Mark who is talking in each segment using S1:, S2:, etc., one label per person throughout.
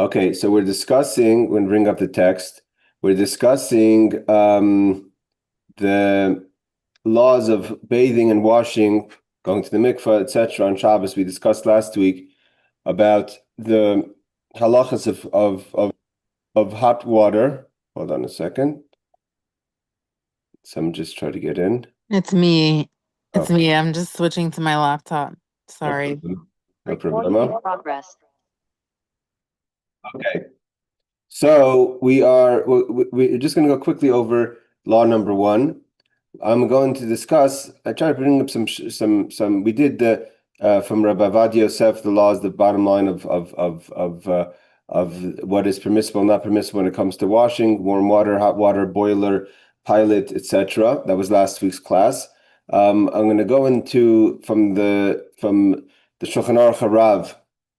S1: Okay, so we're discussing, when bring up the text, we're discussing the laws of bathing and washing, going to the mikveh, etc. on Shabbos. We discussed last week about the halachas of hot water. Hold on a second. Someone just try to get in.
S2: It's me. It's
S1: Oh,
S2: me. I'm just switching to my laptop.
S1: no
S2: Sorry.
S1: problem. No problema. Okay. So we're just going to go quickly over law number one. I'm going to discuss. I try to bring up some. We did the from Rabbi Avad Yosef, the laws, the bottom line of what is permissible, not permissible when it comes to washing, warm water, hot water, boiler, pilot, etc. That was last week's class. I'm going to go into from the Shulchan Aruch Harav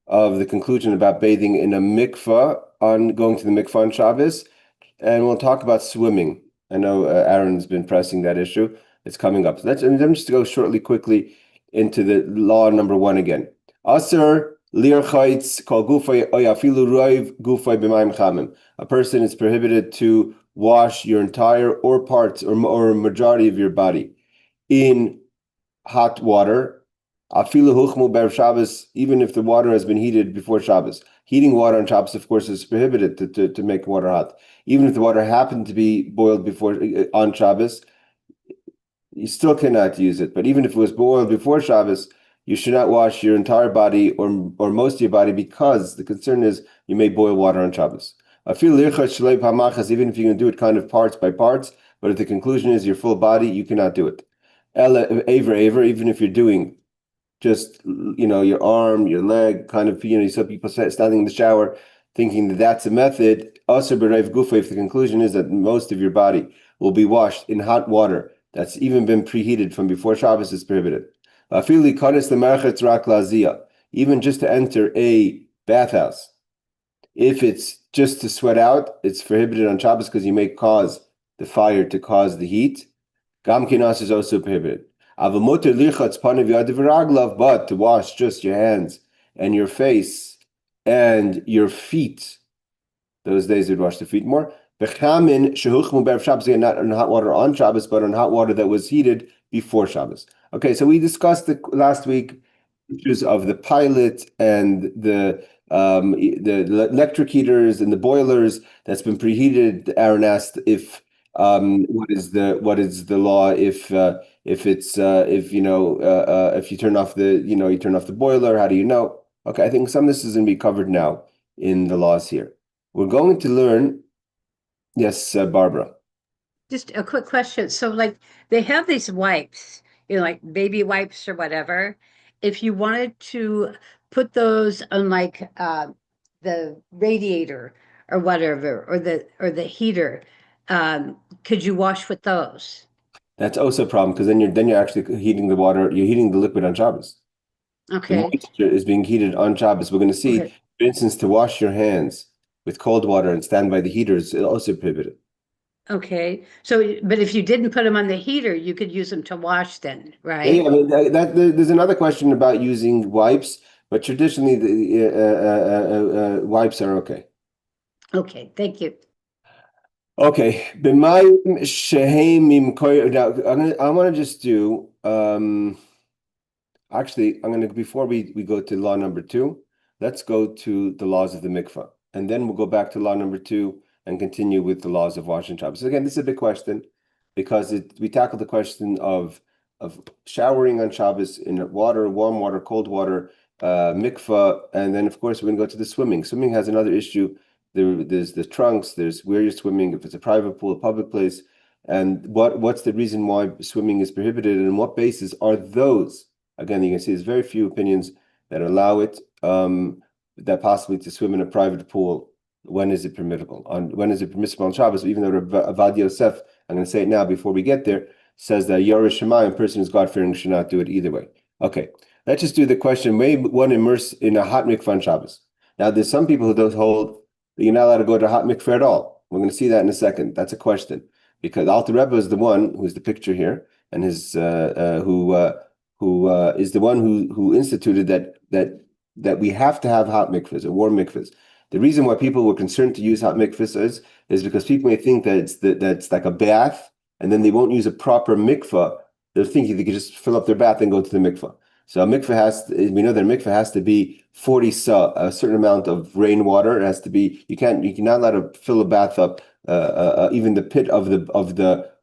S1: of the conclusion about bathing in a mikvah on going to the mikvah on Shabbos, and we'll talk about swimming. I know Aaron's been pressing that issue. It's coming up. So I'm just to go quickly into the law number one again. Aser lirchaitz kol gufay oyafilu roiv gufay b'mayim chamim. A person is prohibited to wash your entire or parts or majority of your body in hot water. Afilu huchmu ber Shabbos, even if the water has been heated before Shabbos. Heating water on Shabbos, of course, is prohibited to make water hot. Even if the water happened to be boiled before on Shabbos, you still cannot use it. But even if it was boiled before Shabbos, you should not wash your entire body or most of your body, because the concern is you may boil water on Shabbos. Even if you can do it kind of parts by parts, but if the conclusion is your full body, you cannot do it. Even if you're doing just, your arm, your leg, kind of, you saw people standing in the shower thinking that that's a method. Also, if the conclusion is that most of your body will be washed in hot water that's even been preheated from before Shabbos, is prohibited. Even just to enter a bathhouse, if it's just to sweat out, it's prohibited on Shabbos because you may cause the fire to cause the heat. Gam kinas is also prohibited. But to wash just your hands and your face and your feet, those days we'd wash the feet more. Not on hot water on Shabbos, but on hot water that was heated before Shabbos. Okay, so we discussed last week issues of the pilot and the electric heaters and the boilers that's been preheated. Aaron asked if what is the law if you turn off the boiler, how do you know? Okay, I think some of this is going to be covered now in the laws here. We're going to learn. Yes, Barbara.
S3: Just a quick question. So, like, they have these wipes, like baby wipes or whatever. If you wanted to put those on, like, the radiator or whatever, or the heater, could you wash with those?
S1: That's also a problem, because then you're actually heating the water. You're heating the liquid on Shabbos. The
S3: Okay.
S1: moisture is being heated on Shabbos. We're going to see,
S3: Okay.
S1: for instance, to wash your hands with cold water and stand by the heaters is also prohibited.
S3: Okay. So, but if you didn't put them on the heater, you could use them to wash then, right?
S1: Yeah, I mean, there's another question about using wipes, but traditionally the wipes are okay.
S3: Okay, thank you.
S1: Okay, now I want to just do. Actually, I'm going to, before we go to law number two, let's go to the laws of the mikvah, and then we'll go back to law number two and continue with the laws of washing Shabbos. So again, this is a big question, because we tackled the question of showering on Shabbos in water, warm water, cold water, mikvah, and then of course we're going to go to the swimming. Swimming has another issue. There's the trunks. There's where you're swimming, if it's a private pool, a public place, and what's the reason why swimming is prohibited, and what basis are those? Again, you can see there's very few opinions that allow it, that possibly to swim in a private pool. When is it permissible? When is it permissible on Shabbos? Even though Avad Yosef, I'm going to say it now before we get there, says that Yerush Shamayim, a person who's God-fearing, should not do it either way. Okay, let's just do the question. May one immerse in a hot mikvah on Shabbos? Now, there's some people who don't hold that you're not allowed to go to a hot mikvah at all. We're going to see that in a second. That's a question, because Alter Rebbe is the one who's the picture here, and his who is the one who instituted that we have to have hot mikvahs or warm mikvahs. The reason why people were concerned to use hot mikvahs is because people may think that it's like a bath, and then they won't use a proper mikvah. They're thinking they could just fill up their bath and go to the mikvah. So a mikvah we know that a mikvah has to be 40 sa, a certain amount of rainwater. It has to be, you're not allowed to fill a bath up, even the pit of the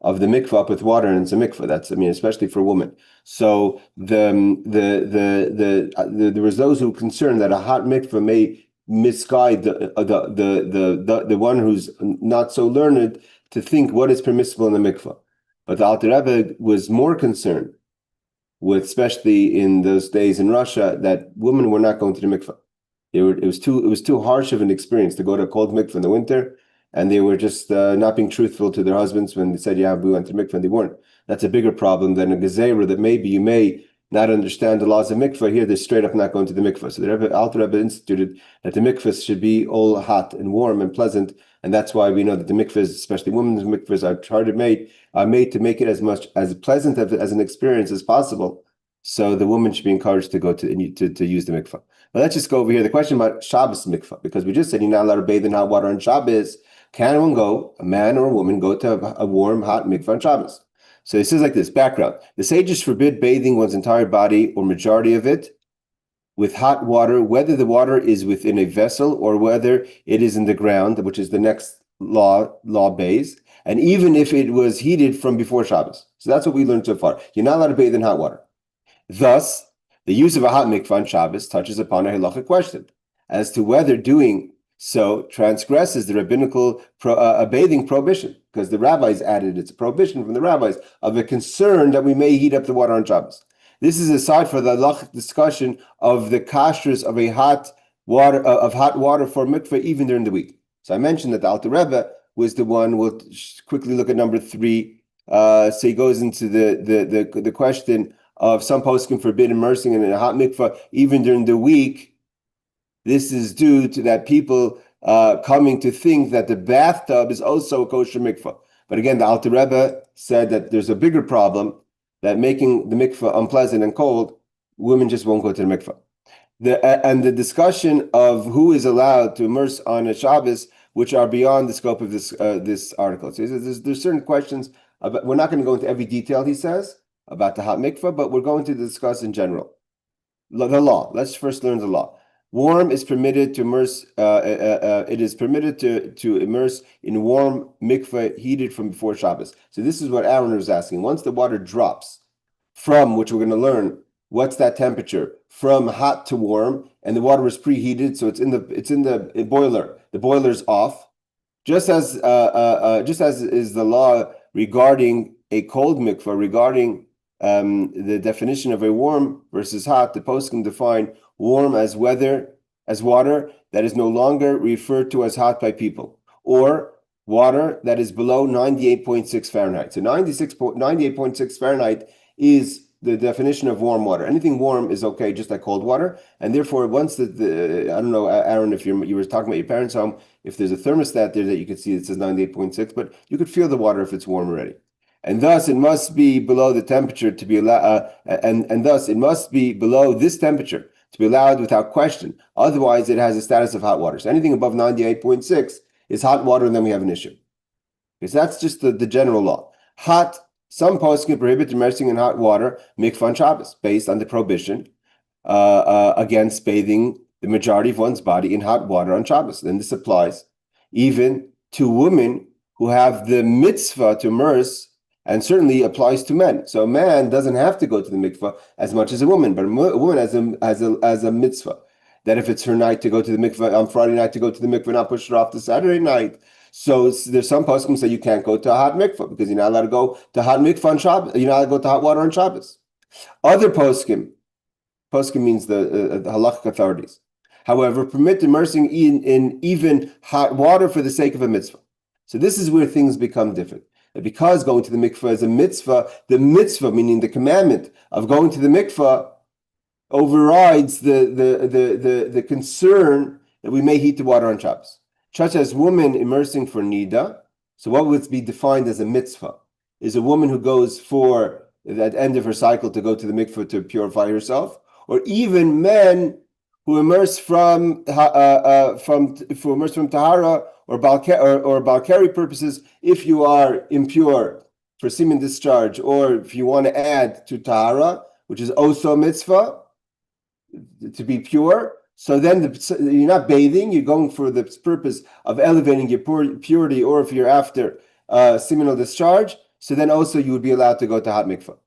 S1: mikvah up with water, and it's a mikvah. That's, especially for a woman. So there was those who were concerned that a hot mikvah may misguide the one who's not so learned to think what is permissible in the mikvah. But the Alter Rebbe was more concerned with, especially in those days in Russia, that women were not going to the mikvah. It was too harsh of an experience to go to a cold mikvah in the winter, and they were just not being truthful to their husbands when they said, "Yeah, we went to mikvah," and they weren't. That's a bigger problem than a gezerah that maybe you may not understand the laws of mikvah. Here, they're straight up not going to the mikvah. So the Alter Rebbe instituted that the mikvahs should be all hot and warm and pleasant, and that's why we know that the mikvahs, especially women's mikvahs, are made to make it as much as pleasant as an experience as possible. So the woman should be encouraged to go to use the mikvah. But let's just go over here. The question about Shabbos mikvah, because we just said you're not allowed to bathe in hot water on Shabbos. Can a man or a woman go to a warm, hot mikvah on Shabbos? So it says like this, background. The sages forbid bathing one's entire body or majority of it with hot water, whether the water is within a vessel or whether it is in the ground, which is the next law base, and even if it was heated from before Shabbos. So that's what we learned so far. You're not allowed to bathe in hot water. Thus, the use of a hot mikvah on Shabbos touches upon a halachic question as to whether doing so transgresses the rabbinical bathing prohibition, because the rabbis added, it's a prohibition from the rabbis of a concern that we may heat up the water on Shabbos. This is aside for the halachic discussion of the kashrus of hot water for mikveh even during the week. So I mentioned that the Alter Rebbe was the one. We'll quickly look at number 3. So he goes into the question of some poskim forbid immersing in a hot mikveh even during the week. This is due to that people coming to think that the bathtub is also a kosher mikveh. But again, the Alter Rebbe said that there's a bigger problem, that making the mikveh unpleasant and cold, women just won't go to the mikveh. And the discussion of who is allowed to immerse on a Shabbos, which are beyond the scope of this article. So there's certain questions, we're not going to go into every detail, he says, about the hot mikveh, but we're going to discuss in general. The law. Let's first learn the law. Warm is permitted to immerse. It is permitted to immerse in warm mikveh heated from before Shabbos. So this is what Aaron was asking. Once the water drops from, which we're going to learn, what's that temperature from hot to warm, and the water is preheated, so it's in the boiler. The boiler's off. Just as is the law regarding a cold mikveh, regarding the definition of a warm versus hot, the poskim define warm as water that is no longer referred to as hot by people, or water that is below 98.6 Fahrenheit. So 98.6 Fahrenheit is the definition of warm water. Anything warm is okay, just like cold water. And therefore, once I don't know, Aaron, if you were talking about your parents' home, if there's a thermostat there that you could see that says 98.6, but you could feel the water if it's warm already. And thus it must be below the temperature to be allowed, and thus it must be below this temperature to be allowed without question. Otherwise, it has a status of hot water. So anything above 98.6 is hot water, and then we have an issue. Because that's just the general law. Some poskim prohibit immersing in hot water mikvah on Shabbos, based on the prohibition against bathing the majority of one's body in hot water on Shabbos. Then this applies even to women who have the mitzvah to immerse, and certainly applies to men. So a man doesn't have to go to the mikvah as much as a woman, but a woman has a mitzvah that if it's her night to go to the mikvah on Friday night, to go to the mikvah, not push it off to Saturday night. So there's some poskim say you can't go to a hot mikvah because you're not allowed to go to hot mikvah on Shabbos. You're not allowed to go to hot water on Shabbos. Other poskim means the halachic authorities, however, permit immersing in even hot water for the sake of a mitzvah. So this is where things become different. Because going to the mikvah is a mitzvah, the mitzvah, meaning the commandment of going to the mikvah, overrides the concern that we may heat the water on Shabbos. Such as woman immersing for nida. So what would be defined as a mitzvah is a woman who goes for that end of her cycle to go to the mikvah to purify herself, or even men who immerse from tahara or balkari purposes, if you are impure for semen discharge, or if you want to add to tahara, which is also mitzvah, to be pure. So then you're not bathing, you're going for the purpose of elevating your purity, or if you're after seminal discharge, so then also you would be allowed to go to hot mikvah.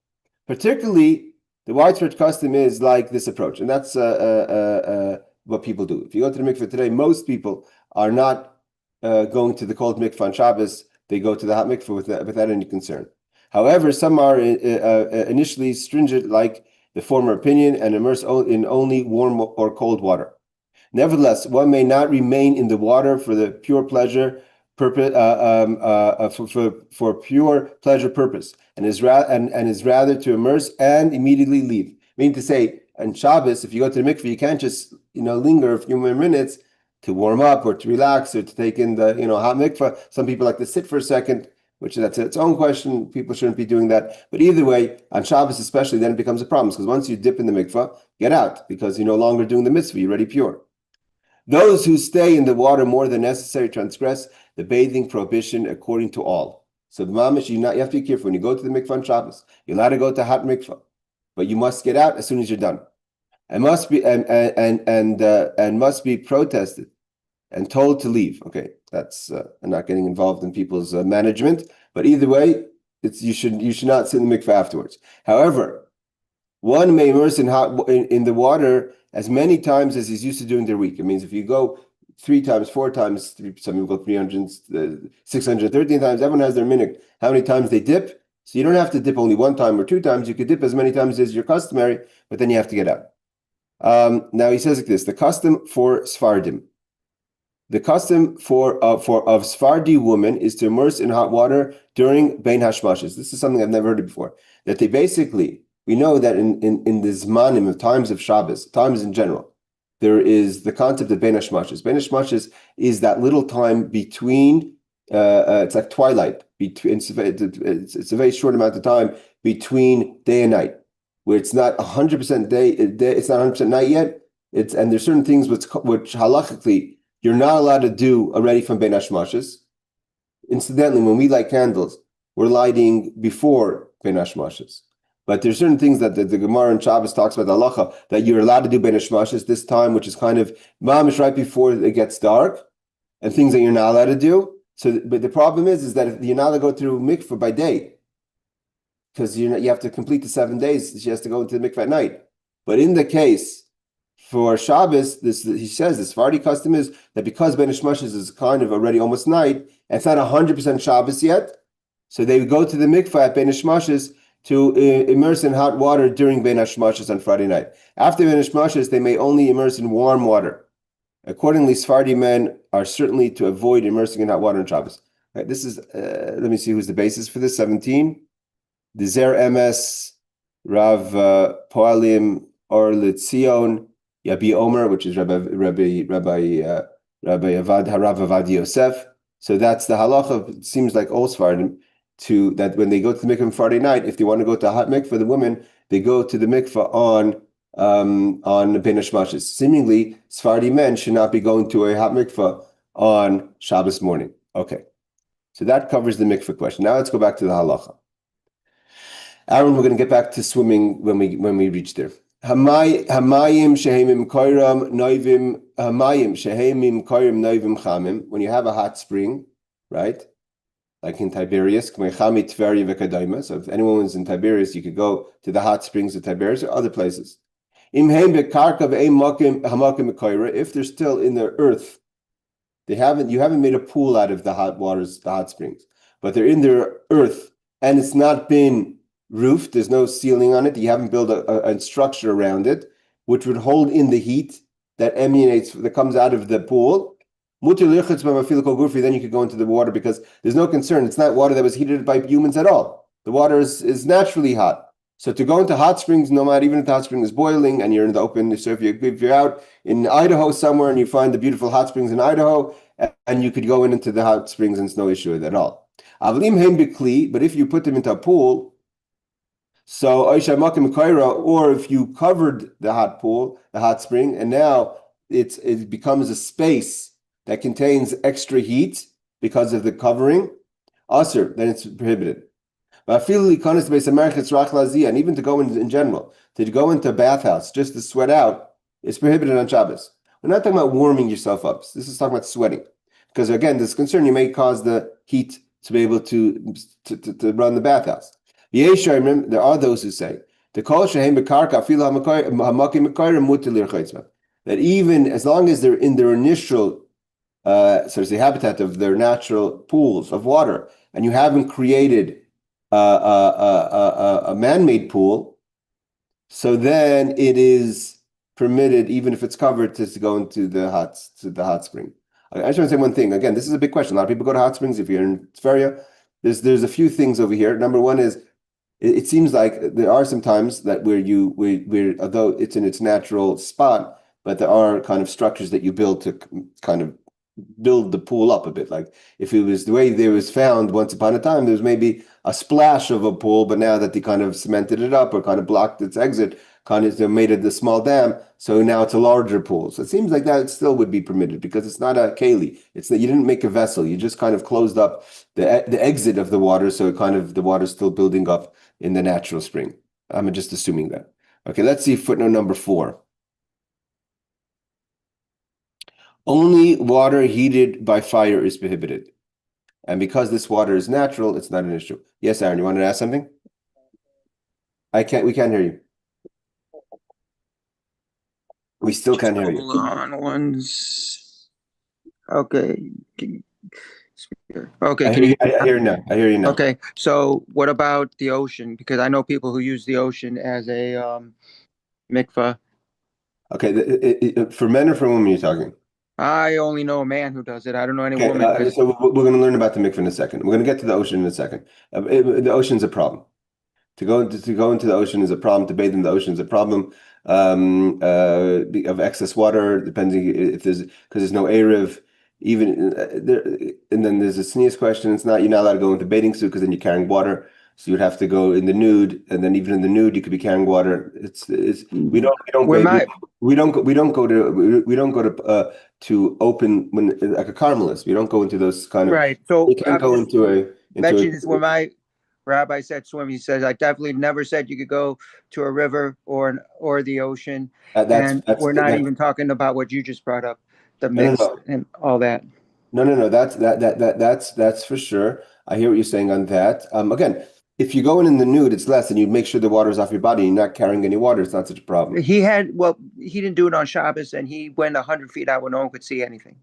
S1: Particularly, the widespread custom is like this approach, and that's what people do. If you go to the mikvah today, most people are not going to the cold mikvah on Shabbos. They go to the hot mikvah without any concern. However, some are initially stringent, like the former opinion, and immerse in only warm or cold water. Nevertheless, one may not remain in the water for the pure pleasure purpose, for pure pleasure purpose, and is rather to immerse and immediately leave. Meaning to say, on Shabbos, if you go to the mikveh, you can't just linger a few more minutes to warm up or to relax or to take in the hot mikveh. Some people like to sit for a second, which that's its own question. People shouldn't be doing that. But either way, on Shabbos especially, then it becomes a problem, because once you dip in the mikveh, get out, because you're no longer doing the mitzvah, you're already pure. Those who stay in the water more than necessary transgress the bathing prohibition according to all. So the mamish, you have to be careful. When you go to the mikveh on Shabbos, you're allowed to go to hot mikveh, but you must get out as soon as you're done. And must be must be protested and told to leave. Okay, that's I'm not getting involved in people's management, but either way, you should not sit in the mikveh afterwards. However, one may immerse in the water as many times as he's used to doing their week. It means if you go 3 times, 4 times, some people go 300, 613 times. Everyone has their minute. How many times they dip? So you don't have to dip only 1 time or 2 times. You could dip as many times as your customary, but then you have to get out. Now he says like this: the custom for Sfardim. The custom of Sephardi women is to immerse in hot water during Bein Hashmashes. This is something I've never heard of before. That they basically, we know that in the Zmanim of times of Shabbos, times in general, there is the concept of Bein Hashmashes. Bein Hashmashes is that little time between, it's like twilight. It's a very short amount of time between day and night, where it's not 100% day. It's not 100% night yet. And there's certain things which halachically you're not allowed to do already from Bein Hashmashes. Incidentally, when we light candles, we're lighting before Bein Hashmashes. But there's certain things that the Gemara in Shabbos talks about, the halacha, that you're allowed to do Bein Hashmashes this time, which is kind of mamish right before it gets dark, and things that you're not allowed to do. So, but the problem is that you're not allowed to go through mikveh by day, because you have to complete the 7 days. She has to go into the mikveh at night. But in the case for Shabbos, he says the Sephardi custom is that because Bein Hashmashes is kind of already almost night, and it's not 100% Shabbos yet, so they would go to the mikveh at Bein Hashmashes to immerse in hot water during Bein Hashmashes on Friday night. After Bein Hashmashes, they may only immerse in warm water. Accordingly, Sephardi men are certainly to avoid immersing in hot water on Shabbos. Right, this is, let me see who's the basis for this, 17. The Zer MS, Rav Poalim Or Litzion, Yabi Omer, which is Rabbi Avad Yosef. So that's the halacha. It seems like all Sephardim, that when they go to the mikveh on Friday night, if they want to go to a hot mikveh, the women, they go to the mikveh on Bein Hashmashes. Seemingly, Sephardi men should not be going to a hot mikveh on Shabbos morning. Okay, so that covers the mikveh question. Now let's go back to the halacha. Aaron, we're going to get back to swimming when we reach there. Hamayim shehemim koiram noivim. Hamayim shehemim koiram noivim chamim. When you have a hot spring, right? Like in Tiberias, so if anyone was in Tiberias, you could go to the hot springs of Tiberias or other places. If they're still in the earth, you haven't made a pool out of the hot waters, the hot springs, but they're in their earth and it's not been roofed, there's no ceiling on it, you haven't built a structure around it, which would hold in the heat that comes out of the pool. Then you could go into the water because there's no concern. It's not water that was heated by humans at all. The water is naturally hot. So to go into hot springs, no matter, even if the hot spring is boiling and you're in the open, so if you're out in Idaho somewhere and you find the beautiful hot springs in Idaho, and you could go into the hot springs and it's no issue with it at all. But if you put them into a pool, So Oisha Makim Kaira, or if you covered the hot pool, the hot spring, and now it becomes a space that contains extra heat because of the covering, Asr, then it's prohibited. And even to go in general, to go into a bathhouse just to sweat out, is prohibited on Shabbos. We're not talking about warming yourself up. This is talking about sweating. Because again, this concern you may cause the heat to be able to run the bathhouse. There are those who say that even as long as they're in their initial so it's the habitat of their natural pools of water, and you haven't created a man-made pool, so then it is permitted, even if it's covered, to go into the hot spring. I just want to say one thing. Again, this is a big question. A lot of people go to hot springs. If you're in Tveria, there's a few things over here. Number one is it seems like there are some times that where although it's in its natural spot, but there are kind of structures that you build to kind of build the pool up a bit. Like if it was the way there was found once upon a time, there was maybe a splash of a pool, but now that they kind of cemented it up or kind of blocked its exit, kind of made it a small dam, so now it's a larger pool. So it seems like that still would be permitted because it's not a keli. It's that you didn't make a vessel. You just kind of closed up the exit of the water, so it kind of the water's still building up in the natural spring. I'm just assuming that. Okay, let's see footnote number 4. Only water heated by fire is prohibited. And because this water is natural, it's not an issue. Yes, Aaron, you wanted to ask something? We can't hear you. We still can't hear you.
S4: Hold on once. Okay. Okay, can you
S1: I hear you now. I hear you now.
S4: Okay, so what about the ocean? Because I know people who use the ocean as a mikvah.
S1: Okay, for men or for women you're talking?
S4: I only know a man who does it. I don't know any
S1: Okay,
S4: woman.
S1: so we're going to learn about the mikvah in a second. We're going to get to the ocean in a second. The ocean's a problem. To go into the ocean is a problem. To bathe in the ocean is a problem of excess water. Depending if because there's no erev. Even there, and then there's a sneeze question. You're not allowed to go into bathing suit because then you're carrying water. So you'd have to go in the nude, and then even in the nude you could be carrying water. We don't go to open when like a Carmelist. We don't go into those kind of
S4: Right. So
S1: you can't go into
S4: mention this when my rabbi said swim. He says I definitely never said you could go to a river or the ocean. And we're not even talking about what you just brought up, the mix and all that.
S1: No. That's for sure. I hear what you're saying on that. Again, if you go in the nude, it's less, and you make sure the water's off your body. You're not carrying any water. It's not such a problem.
S4: He didn't do it on Shabbos, and he went 100 feet out where no one could see anything.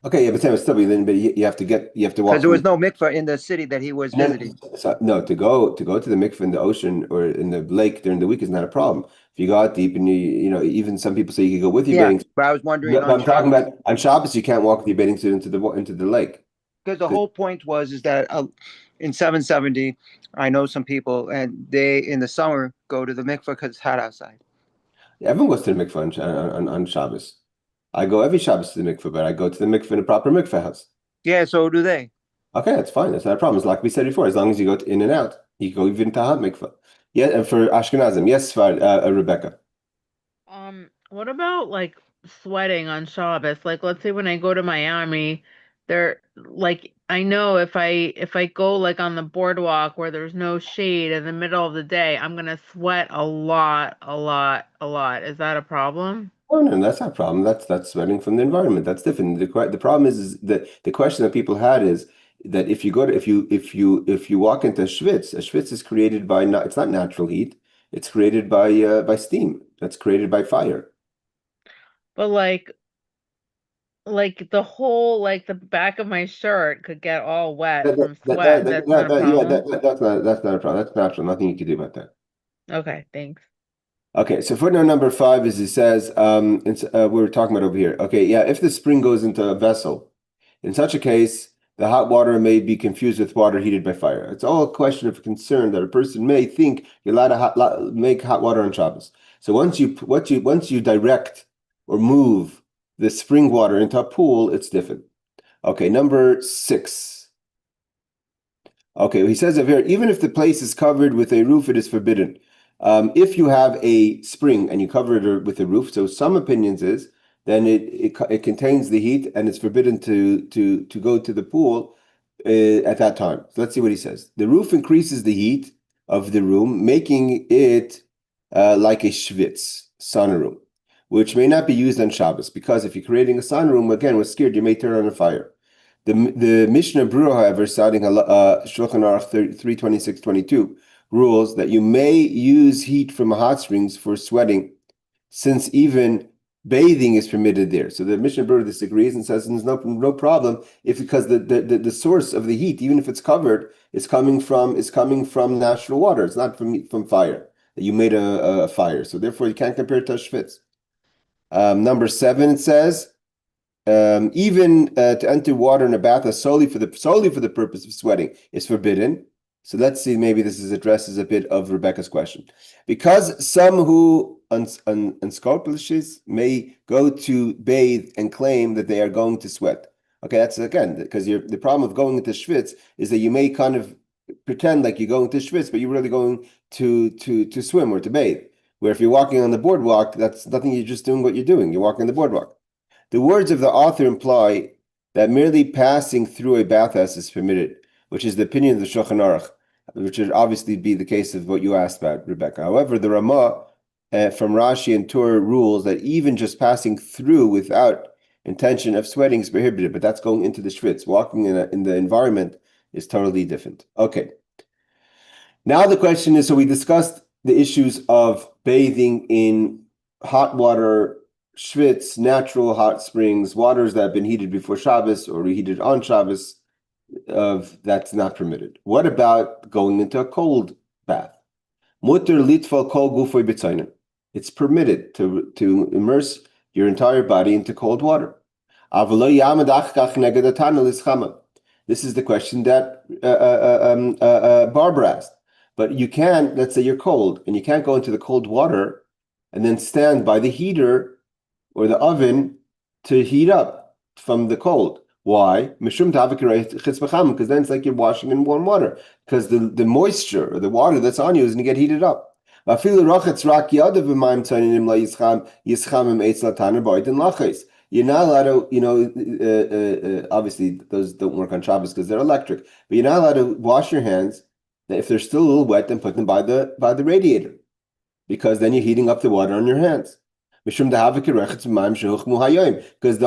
S1: Okay, yeah, but still, but you have to walk.
S4: Because there was no mikvah in the city that he was visiting.
S1: No, to go to the mikvah in the ocean or in the lake during the week is not a problem. If you go out deep and even some people say you could go with your bathing suit.
S4: But I was wondering.
S1: No, I'm talking about on Shabbos you can't walk with your bathing suit into the lake.
S4: Because the whole point is that in 770, I know some people and they in the summer go to the mikvah because it's hot outside.
S1: Yeah, everyone goes to the mikvah on Shabbos. I go every Shabbos to the mikvah, but I go to the mikvah in a proper mikvah house.
S4: Yeah, so do they.
S1: Okay, that's fine. That's not a problem. It's like we said before, as long as you go in and out, you go even to hot mikvah. Yeah, and for Ashkenazim, yes, Rebecca.
S2: What about like sweating on Shabbos? Like, let's say when I go to Miami, there, like, I know if I go like on the boardwalk where there's no shade in the middle of the day, I'm gonna sweat a lot. Is that a problem?
S1: Oh no, that's not a problem. That's sweating from the environment. That's different. The problem is that the question that people had is that if you walk into a schwitz is created by it's not natural heat. It's created by steam. That's created by fire.
S2: But like the whole like the back of my shirt could get all wet from sweat. That's not a problem.
S1: That's not a problem. That's natural. Nothing you can do about that.
S2: Okay, thanks.
S1: Okay, so footnote number 5 is it says we're talking about over here. Okay, yeah, if the spring goes into a vessel, in such a case, the hot water may be confused with water heated by fire. It's all a question of concern that a person may think you're allowed to make hot water on Shabbos. So once you direct or move the spring water into a pool, it's different. Okay, number 6. Okay, he says over here, even if the place is covered with a roof, it is forbidden. If you have a spring and you cover it with a roof, so some opinions is then it contains the heat and it's forbidden to go to the pool at that time. So let's see what he says. The roof increases the heat of the room, making it like a schwitz, sunroom, which may not be used on Shabbos, because if you're creating a sunroom, again, we're scared you may turn on a fire. The Mishnah Berurah, however, citing Shulchan Aruch 326-22, rules that you may use heat from hot springs for sweating, since even bathing is permitted there. So the Mishnah Berurah disagrees and says there's no problem because the source of the heat, even if it's covered, is coming from natural water. It's not from fire. You made a fire, so therefore you can't compare it to a schwitz. Number 7, it says even to enter water in a bath solely for the purpose of sweating is forbidden. So let's see, maybe this addresses a bit of Rebecca's question. Because some who unscrupulous may go to bathe and claim that they are going to sweat. Okay, that's again, because the problem of going into schwitz is that you may kind of pretend like you're going to schwitz, but you're really going to swim or to bathe. Where if you're walking on the boardwalk, that's nothing, you're just doing what you're doing. You're walking on the boardwalk. The words of the author imply that merely passing through a bathhouse is permitted, which is the opinion of the Shulchan Aruch, which would obviously be the case of what you asked about, Rebecca. However, the Ramah from Rashi and Torah rules that even just passing through without intention of sweating is prohibited, but that's going into the schwitz. Walking in the environment is totally different. Okay. Now the question is, so we discussed the issues of bathing in hot water, schwitz, natural hot springs, waters that have been heated before Shabbos or reheated on Shabbos, that's not permitted. What about going into a cold bath? Mutter litfal kol gufay b'tzaynim. It's permitted to immerse your entire body into cold water. This is the question that Barbara asked. But you can't, let's say you're cold, and you can't go into the cold water and then stand by the heater or the oven to heat up from the cold. Why? Because then it's like you're washing in warm water, because the moisture or the water that's on you is going to get heated up. You're not allowed to, obviously those don't work on Shabbos because they're electric, but you're not allowed to wash your hands. If they're still a little wet, then put them by the radiator, because then you're heating up the water on your hands. Because the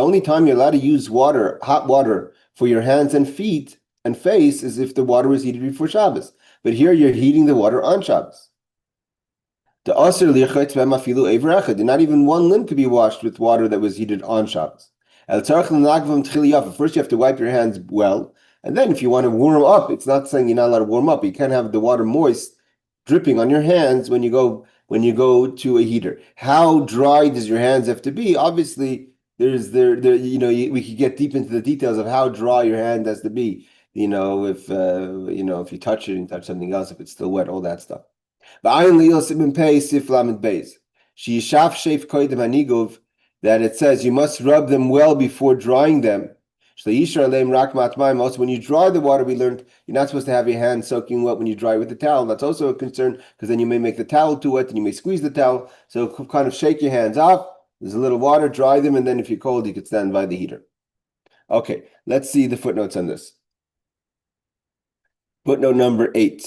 S1: only time you're allowed to use hot water for your hands and feet and face is if the water was heated before Shabbos. But here you're heating the water on Shabbos. Not even one limb could be washed with water that was heated on Shabbos. First you have to wipe your hands well, and then if you want to warm up, it's not saying you're not allowed to warm up. You can't have the water moist dripping on your hands when you go to a heater. How dry does your hands have to be? Obviously, we could get deep into the details of how dry your hand has to be. If you touch it and touch something else, if it's still wet, all that stuff. That it says you must rub them well before drying them. Also, when you dry the water, we learned you're not supposed to have your hands soaking wet when you dry with the towel. That's also a concern, because then you may make the towel too wet and you may squeeze the towel. So kind of shake your hands off. There's a little water, dry them, and then if you're cold, you could stand by the heater. Okay, let's see the footnotes on this. Footnote number 8.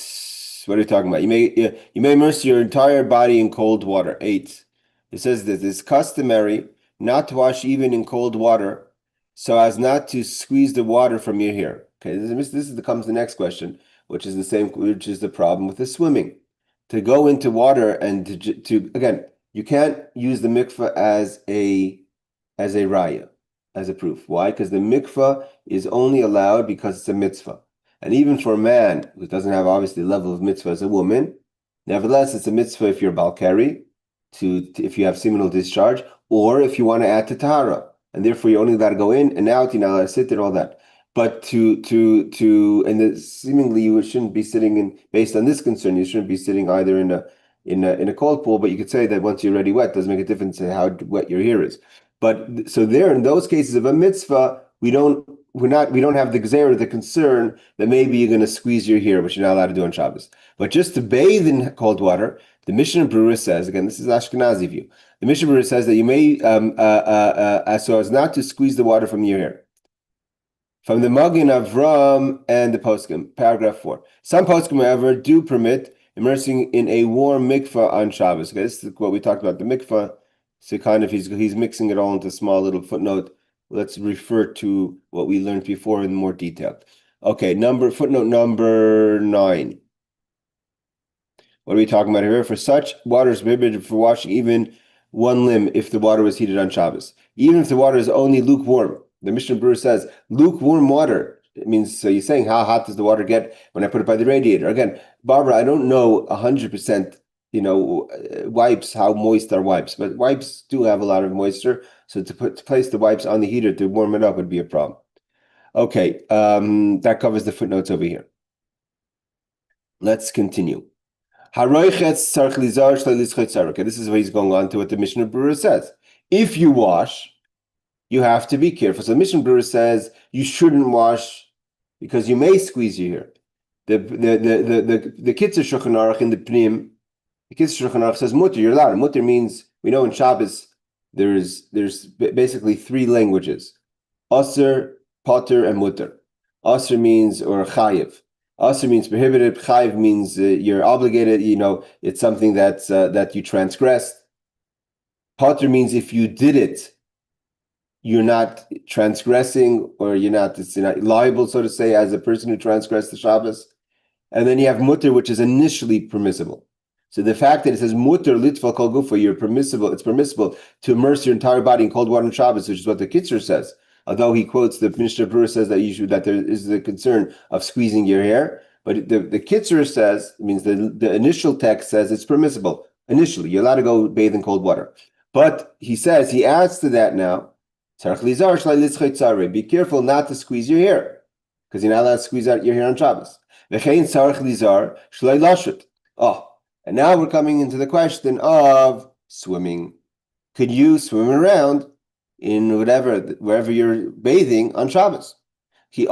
S1: What are you talking about? You may immerse your entire body in cold water. 8. It says that it's customary not to wash even in cold water, so as not to squeeze the water from your hair. Okay, this comes the next question, which is the problem with the swimming. To go into water and to again, you can't use the mikveh as a raya, as a proof. Why? Because the mikveh is only allowed because it's a mitzvah. And even for a man who doesn't have obviously the level of mitzvah as a woman, nevertheless, it's a mitzvah if you're balkari, if you have seminal discharge, or if you want to add to tahara, and therefore you're only allowed to go in and out, you're not allowed to sit there, all that. But seemingly you shouldn't be sitting in, based on this concern, you shouldn't be sitting either in a cold pool. But you could say that once you're already wet, it doesn't make a difference in how wet your hair is. But so there, in those cases of a mitzvah, we don't we don't have the gzeira, the concern that maybe you're going to squeeze your hair, which you're not allowed to do on Shabbos. But just to bathe in cold water, the Mishnah Berurah says, again, this is Ashkenazi view. The Mishnah Berurah says that you may, so as not to squeeze the water from your hair. From the Magen Avram and the Poskim, paragraph 4. Some Poskim, however, do permit immersing in a warm mikvah on Shabbos. Okay, this is what we talked about, the mikvah. So kind of he's mixing it all into a small little footnote. Let's refer to what we learned before in more detail. Okay, footnote number 9. What are we talking about here? For such water is prohibited for washing even one limb if the water was heated on Shabbos. Even if the water is only lukewarm. The Mishnah Berurah says lukewarm water. It means, so you're saying, how hot does the water get when I put it by the radiator? Again, Barbara, I don't know 100%, wipes, how moist are wipes, but wipes do have a lot of moisture. So to place the wipes on the heater to warm it up would be a problem. Okay, that covers the footnotes over here. Let's continue. Okay, this is what he's going on to what the Mishnah Berurah says. If you wash, you have to be careful. So the Mishnah Berurah says you shouldn't wash because you may squeeze your hair. The Kitzur Shulchan Aruch in the Pnim, the Kitzur Shulchan Aruch says mutter, you're allowed. Mutter means, we know in Shabbos there's basically 3 languages: Aser, Potter, and Mutter. Aser means, or Chayiv. Aser means prohibited. Chayiv means you're obligated. It's something that you transgressed. Potter means if you did it, you're not transgressing, or you're not liable, so to say, as a person who transgressed the Shabbos. And then you have mutter, which is initially permissible. So the fact that it says mutter litfal kol gufa, it's permissible to immerse your entire body in cold water on Shabbos, which is what the Kitzur says. Although he quotes the Mishnah Berurah says that there is the concern of squeezing your hair, but the Kitzur says, means the initial text says it's permissible. Initially, you're allowed to go bathe in cold water. But he adds to that now, be careful not to squeeze your hair, because you're not allowed to squeeze out your hair on Shabbos. Oh, and now we're coming into the question of swimming. Could you swim around in wherever you're bathing on Shabbos? It's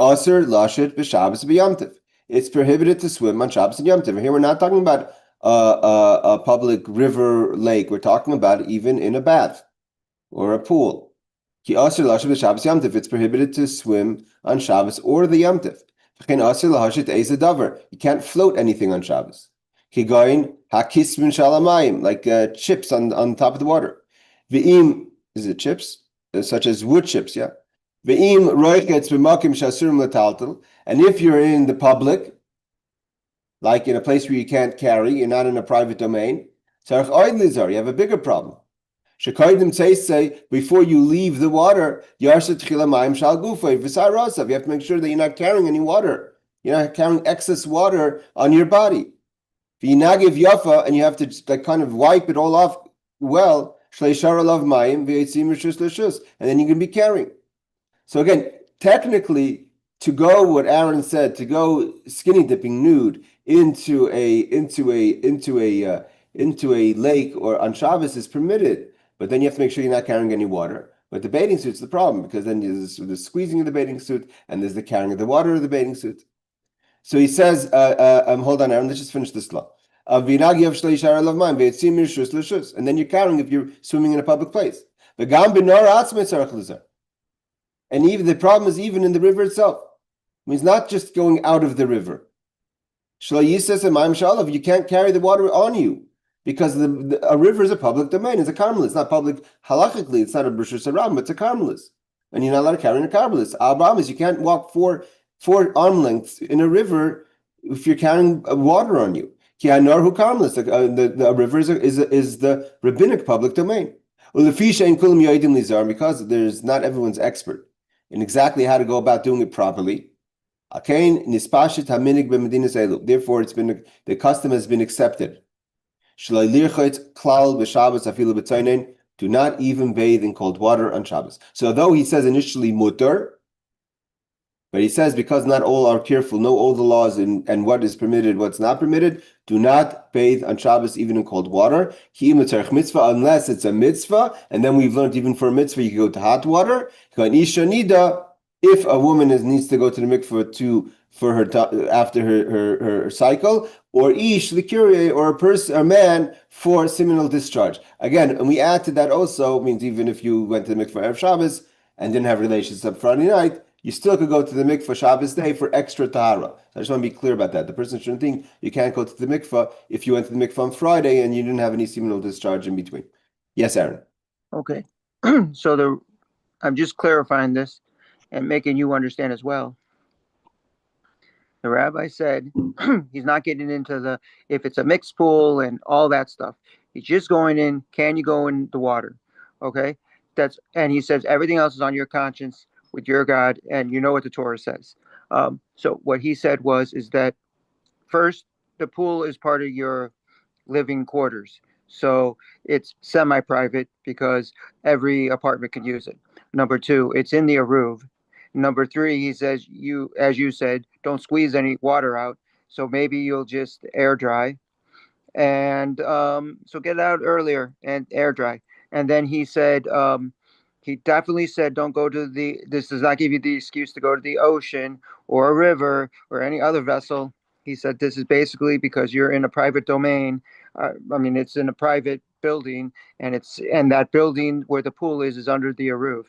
S1: prohibited to swim on Shabbos and Yom Tov. Here we're not talking about a public river, lake. We're talking about even in a bath or a pool. It's prohibited to swim on Shabbos or the Yom Tov. You can't float anything on Shabbos. Like chips on top of the water. Is it chips? Such as wood chips, yeah. And if you're in the public, like in a place where you can't carry, you're not in a private domain, you have a bigger problem. Before you leave the water, you have to make sure that you're not carrying any water. You're not carrying excess water on your body. And you have to kind of wipe it all off well. And then you can be carrying. So again, technically, to go, what Aaron said, to go skinny dipping nude into a lake or on Shabbos is permitted, but then you have to make sure you're not carrying any water. But the bathing suit's the problem, because then there's the squeezing of the bathing suit and there's the carrying of the water of the bathing suit. So he says, hold on, Aaron, let's just finish this law. And then you're carrying if you're swimming in a public place. And even the problem is even in the river itself. It means not just going out of the river. You can't carry the water on you, because a river is a public domain. It's a carmelis. It's not public halachically. It's not a brishus haram. It's a carmelis, and you're not allowed to carry in a carmelis. Abraham is you can't walk four arm lengths in a river if you're carrying water on you. The river is the rabbinic public domain. Because there's not everyone's expert in exactly how to go about doing it properly. Therefore, the custom has been accepted. Do not even bathe in cold water on Shabbos. So though he says initially mutter, but he says because not all are careful, know all the laws and what is permitted, what's not permitted, do not bathe on Shabbos even in cold water. Unless it's a mitzvah, and then we've learned even for a mitzvah you can go to hot water. If a woman needs to go to the mikveh for her after her cycle, or ish l'kurie, or a person, a man for seminal discharge. Again, and we add to that also means even if you went to the mikveh Erev Shabbos and didn't have relations on Friday night, you still could go to the mikveh Shabbos day for extra tahara. So I just want to be clear about that. The person shouldn't think you can't go to the mikveh if you went to the mikveh on Friday and you didn't have any seminal discharge in between. Yes, Aaron.
S4: Okay. So I'm just clarifying this and making you understand as well. The rabbi said he's not getting into if it's a mixed pool and all that stuff. He's just going in, can you go in the water? Okay? And he says everything else is on your conscience with your God, and you know what the Torah says. So what he said is that first, the pool is part of your living quarters. So it's semi-private because every apartment can use it. Number two, it's in the Aruch. Number three, he says as you said, don't squeeze any water out. So maybe you'll just air dry. And so get out earlier and air dry. And then he definitely said, don't go to this does not give you the excuse to go to the ocean or a river or any other vessel. He said, this is basically because you're in a private domain. It's in a private building, and that building where the pool is under the Aruch.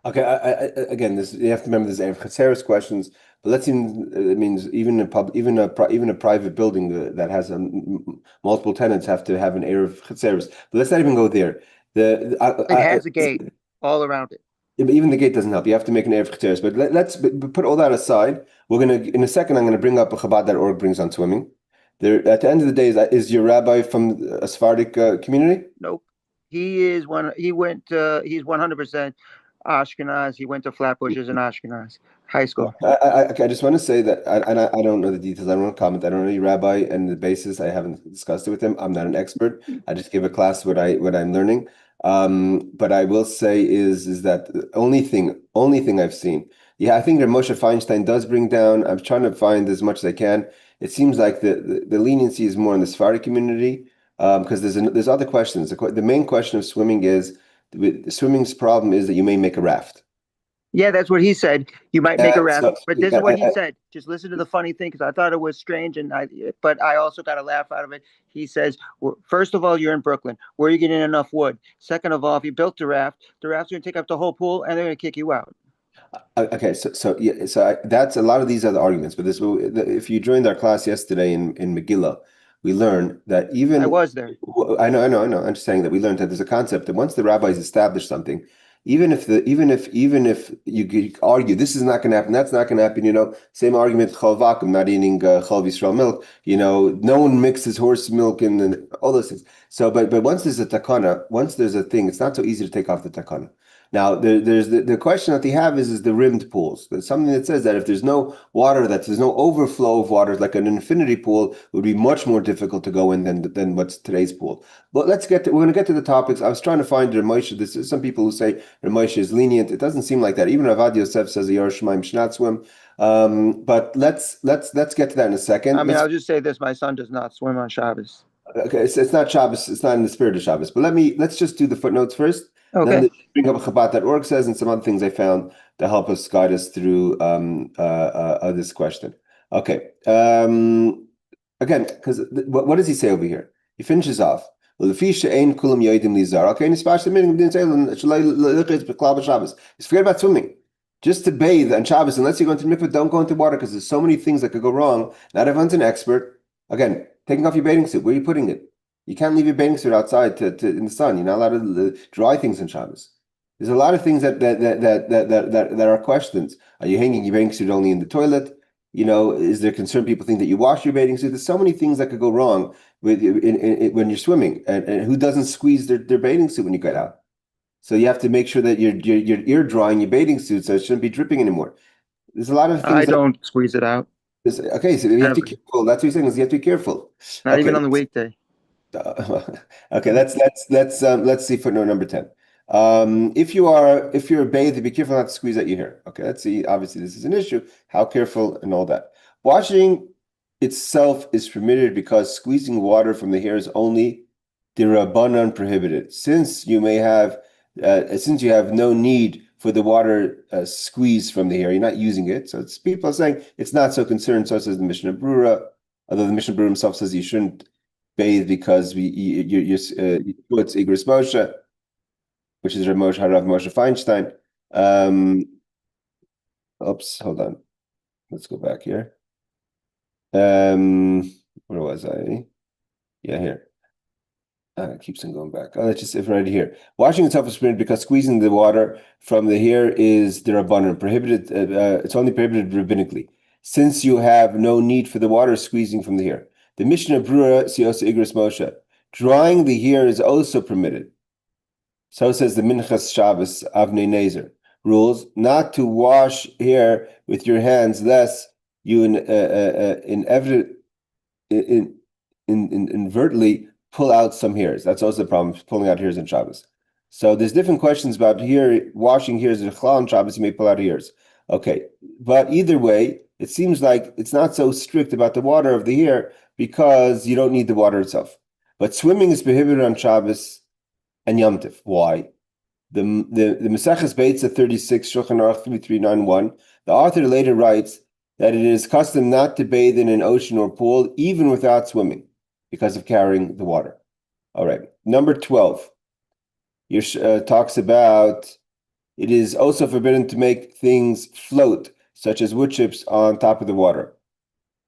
S1: Okay, again, you have to remember this Chaseris questions. But let's even it means even a private building that has multiple tenants have to have an Erev Chaseris. But let's not even go there.
S4: It has a gate all around it.
S1: Even the gate doesn't help. You have to make an Erev Chaseris. But let's put all that aside. We're gonna in a second. I'm gonna bring up a Chabad.org brings on swimming. There at the end of the day, is your rabbi from a Sephardic community?
S4: Nope. He's 100% Ashkenaz. He went to Flatbush's in Ashkenaz high school.
S1: I just want to say that I don't know the details. I don't want to comment. I don't know any rabbi and the basis. I haven't discussed it with him. I'm not an expert. I just give a class what I'm learning. But I will say is that the only thing I've seen. Yeah, I think that Moshe Feinstein does bring down. I'm trying to find as much as I can. It seems like the leniency is more in the Sephardic community because there's other questions. The main question of swimming is swimming's problem is that you may make a raft.
S4: Yeah, that's what he said. You might make a raft, but this is what he said. Just listen to the funny thing, because I thought it was strange, but I also got a laugh out of it. He says, first of all, you're in Brooklyn. Where are you getting enough wood? Second of all, if you built the raft's going to take up the whole pool, and they're going to kick you out.
S1: Okay, that's a lot of these other arguments. But if you joined our class yesterday in Megillah, we learned that even
S4: I was there.
S1: I know. I'm just saying that we learned that there's a concept that once the rabbis establish something, even if you could argue this is not going to happen, that's not going to happen, same argument, chol vakum, not eating chol Yisrael milk, no one mixes horse milk and all those things. So, but once there's a takana, once there's a thing, it's not so easy to take off the takana. Now, there's the question that they have is the rimmed pools. There's something that says that if there's no water, there's no overflow of water, like an infinity pool, it would be much more difficult to go in than what's today's pool. But we're going to get to the topics. I was trying to find Ramosha. This is some people who say Ramosha is lenient. It doesn't seem like that. Even Avad Yosef says a Yerushalayim should not swim. But let's get to that in a second.
S4: I'll just say this: my son does not swim on Shabbos.
S1: Okay, it's not Shabbos. It's not in the spirit of Shabbos. But let's just do the footnotes first.
S4: Okay.
S1: Then bring up what Chabad.org says and some other things I found to help us guide us through this question. Okay. Again, because what does he say over here? He finishes off. Okay, forget about swimming. Just to bathe on Shabbos, unless you're going to mikveh, don't go into water because there's so many things that could go wrong. Not everyone's an expert. Again, taking off your bathing suit. Where are you putting it? You can't leave your bathing suit outside in the sun. You're not allowed to dry things on Shabbos. There's a lot of things that are questions. Are you hanging your bathing suit only in the toilet? Is there concern people think that you wash your bathing suit? There's so many things that could go wrong when you're swimming. And who doesn't squeeze their bathing suit when you get out? So you have to make sure that you're air drying your bathing suit so it shouldn't be dripping anymore. There's a lot of things.
S4: I don't squeeze it out.
S1: Okay, so you have to be careful. That's what he's saying is you have to be careful.
S4: Not even on the weekday.
S1: Okay, let's see footnote number 10. If you're bathed, be careful not to squeeze out your hair. Okay, let's see. Obviously, this is an issue. How careful and all that. Washing itself is permitted because squeezing water from the hair is only dirabanan prohibited. Since you have no need for the water squeezed from the hair. You're not using it. So it's people are saying it's not so concerned. So says the Mishnah Brura, although the Mishnah Brura himself says you shouldn't bathe because it's Igris Moshe, which is Rav Moshe Feinstein. Oops, hold on. Let's go back here. Where was I? Yeah, here. It keeps on going back. Let's just right here. Washing itself is permitted because squeezing the water from the hair is derabbanan, prohibited. It's only prohibited rabbinically, since you have no need for the water squeezing from the hair. The Mishnah Brura Sios Igris Moshe. Drying the hair is also permitted. So says the Minchas Shabbos Avnei Nezer rules not to wash hair with your hands, lest you inadvertently pull out some hairs. That's also the problem, pulling out hairs in Shabbos. So there's different questions about hair, washing hairs in Chalal on Shabbos, you may pull out hairs. Okay, but either way, it seems like it's not so strict about the water of the hair because you don't need the water itself. But swimming is prohibited on Shabbos and Yom Tov. Why? The Maseches Beitza 36, Shulchan Aruch 3391, the author later writes that it is custom not to bathe in an ocean or pool even without swimming, because of carrying the water. All right. Number 12. Talks about it is also forbidden to make things float, such as wood chips on top of the water.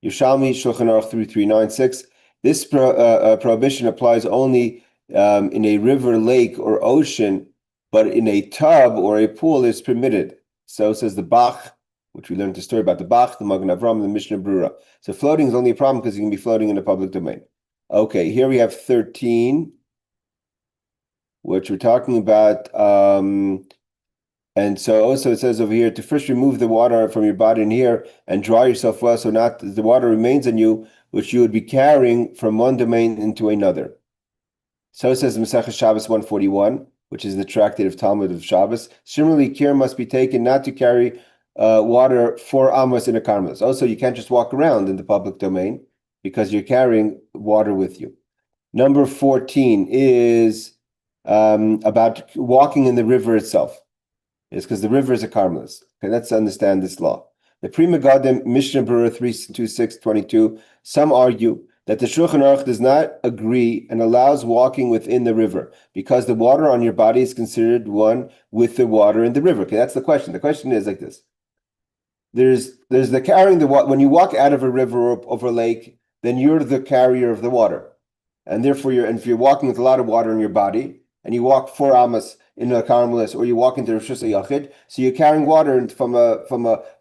S1: Yerushalmi Shulchan Aruch 3396. This prohibition applies only in a river, lake, or ocean, but in a tub or a pool is permitted. So says the Bach, which we learned the story about the Bach, the Magen Avram, the Mishnah Brura. So floating is only a problem because you can be floating in the public domain. Okay, here we have 13, which we're talking about. And so also it says over here to first remove the water from your body in here and dry yourself well so not the water remains on you, which you would be carrying from one domain into another. So it says in Masechah Shabbos 141, which is the tractate of Talmud of Shabbos. Similarly, care must be taken not to carry water 4 amos in a karmelis. Also, you can't just walk around in the public domain because you're carrying water with you. Number 14 is about walking in the river itself. It's because the river is a karmelis. Okay, let's understand this law. The Pri Megadim Mishnah Brura 32622. Some argue that the Shulchan Aruch does not agree and allows walking within the river because the water on your body is considered one with the water in the river. Okay, that's the question. The question is like this. There's the carrying the water. When you walk out of a river or over a lake, then you're the carrier of the water. And therefore, if you're walking with a lot of water in your body, and you walk 4 amos in a karmelis, or you walk into Rosh Hashanah, so you're carrying water from a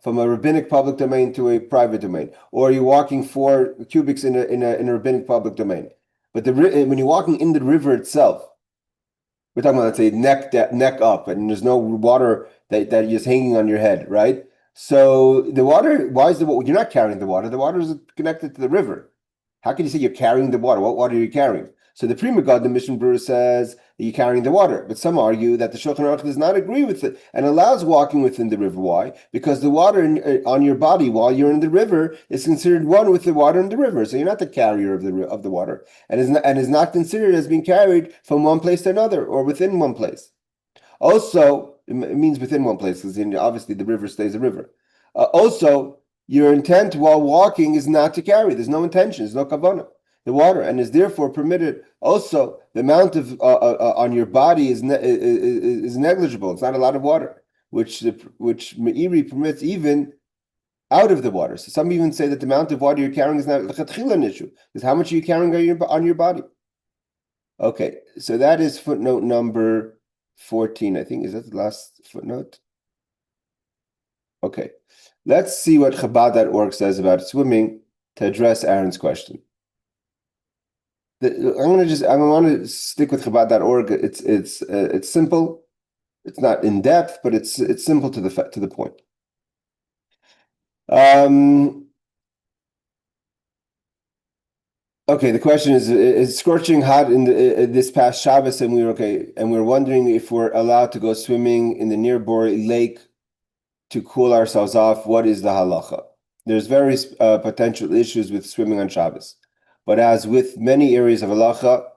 S1: rabbinic public domain to a private domain, or you're walking 4 cubics in a rabbinic public domain. But when you're walking in the river itself, we're talking about, let's say, neck up, and there's no water that is hanging on your head, right? So the water, why is you're not carrying the water? The water is connected to the river. How can you say you're carrying the water? What water are you carrying? So the Pri Megadim, the Mishnah Brura says that you're carrying the water, but some argue that the Shulchan Aruch does not agree with it and allows walking within the river. Why? Because the water on your body while you're in the river is considered one with the water in the river. So you're not the carrier of the water, and is not considered as being carried from one place to another or within one place. Also, it means within one place because obviously the river stays a river. Also, your intent while walking is not to carry. There's no intention. There's no kavanah. The water, and is therefore permitted. Also, the amount of on your body is negligible. It's not a lot of water, which Meiri permits even out of the water. So some even say that the amount of water you're carrying is not an issue. Because how much are you carrying on your body? Okay, so that is footnote number 14. I think is that the last footnote. Okay, let's see what Chabad.org says about swimming to address Aaron's question. I want to stick with Chabad.org. It's simple. It's not in depth, but it's simple to the point. Okay, the question is scorching hot in this past Shabbos, and we're wondering if we're allowed to go swimming in the nearby lake to cool ourselves off. What is the halacha? There's various potential issues with swimming on Shabbos. But as with many areas of halacha,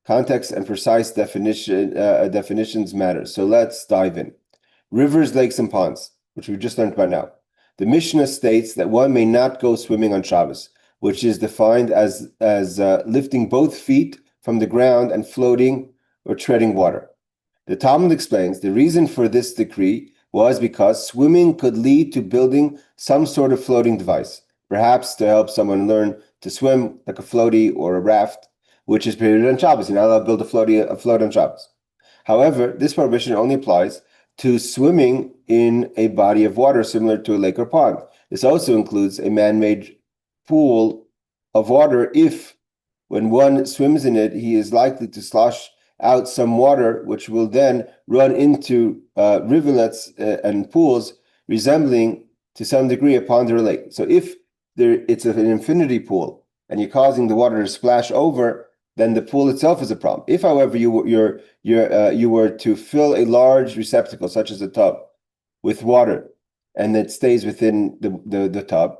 S1: context and precise definitions matter. So let's dive in. rivers, lakes, and ponds, which we just learned about now. The Mishnah states that one may not go swimming on Shabbos, which is defined as lifting both feet from the ground and floating or treading water. The Talmud explains the reason for this decree was because swimming could lead to building some sort of floating device, perhaps to help someone learn to swim, like a floaty or a raft, which is prohibited on Shabbos. You're not allowed to build a float on Shabbos. However, this prohibition only applies to swimming in a body of water similar to a lake or pond. This also includes a man-made pool of water if, when one swims in it, he is likely to slosh out some water, which will then run into rivulets and pools resembling to some degree a pond or a lake. So if it's an infinity pool and you're causing the water to splash over, then the pool itself is a problem. If, however, you were to fill a large receptacle, such as a tub, with water, and it stays within the tub,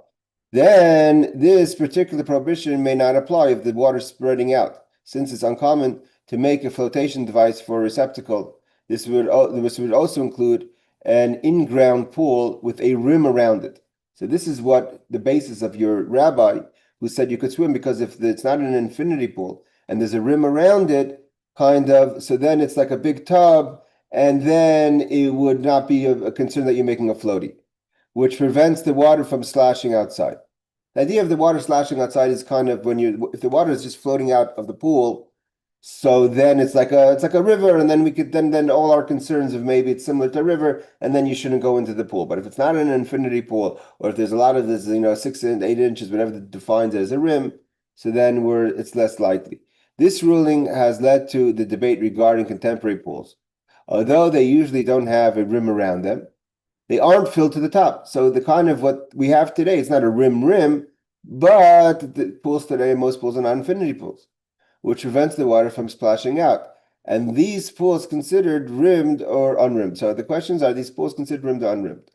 S1: then this particular prohibition may not apply if the water is spreading out, since it's uncommon to make a flotation device for a receptacle. This would also include an in-ground pool with a rim around it. So this is what the basis of your rabbi who said you could swim, because if it's not an infinity pool and there's a rim around it, so then it's like a big tub, and then it would not be a concern that you're making a floaty, which prevents the water from sloshing outside. The idea of the water sloshing outside is kind of if the water is just floating out of the pool, so then it's like a river, and then we could then all our concerns of maybe it's similar to a river, and then you shouldn't go into the pool. But if it's not an infinity pool, or if there's a lot of this, 6 and 8 inches, whatever defines it as a rim, so then it's less likely. This ruling has led to the debate regarding contemporary pools. Although they usually don't have a rim around them, they aren't filled to the top. So the kind of what we have today, it's not a rim, but the pools today, most pools are not infinity pools, which prevents the water from splashing out. And these pools considered rimmed or unrimmed. So the questions are these pools considered rimmed or unrimmed?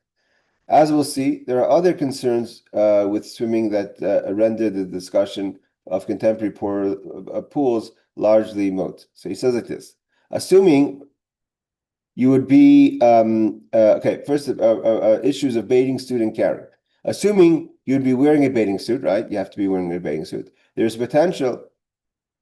S1: As we'll see, there are other concerns with swimming that render the discussion of contemporary pools largely moot. So he says like this: assuming you would be first issues of bathing suit and carrying. Assuming you'd be wearing a bathing suit, right? You have to be wearing a bathing suit. There's potential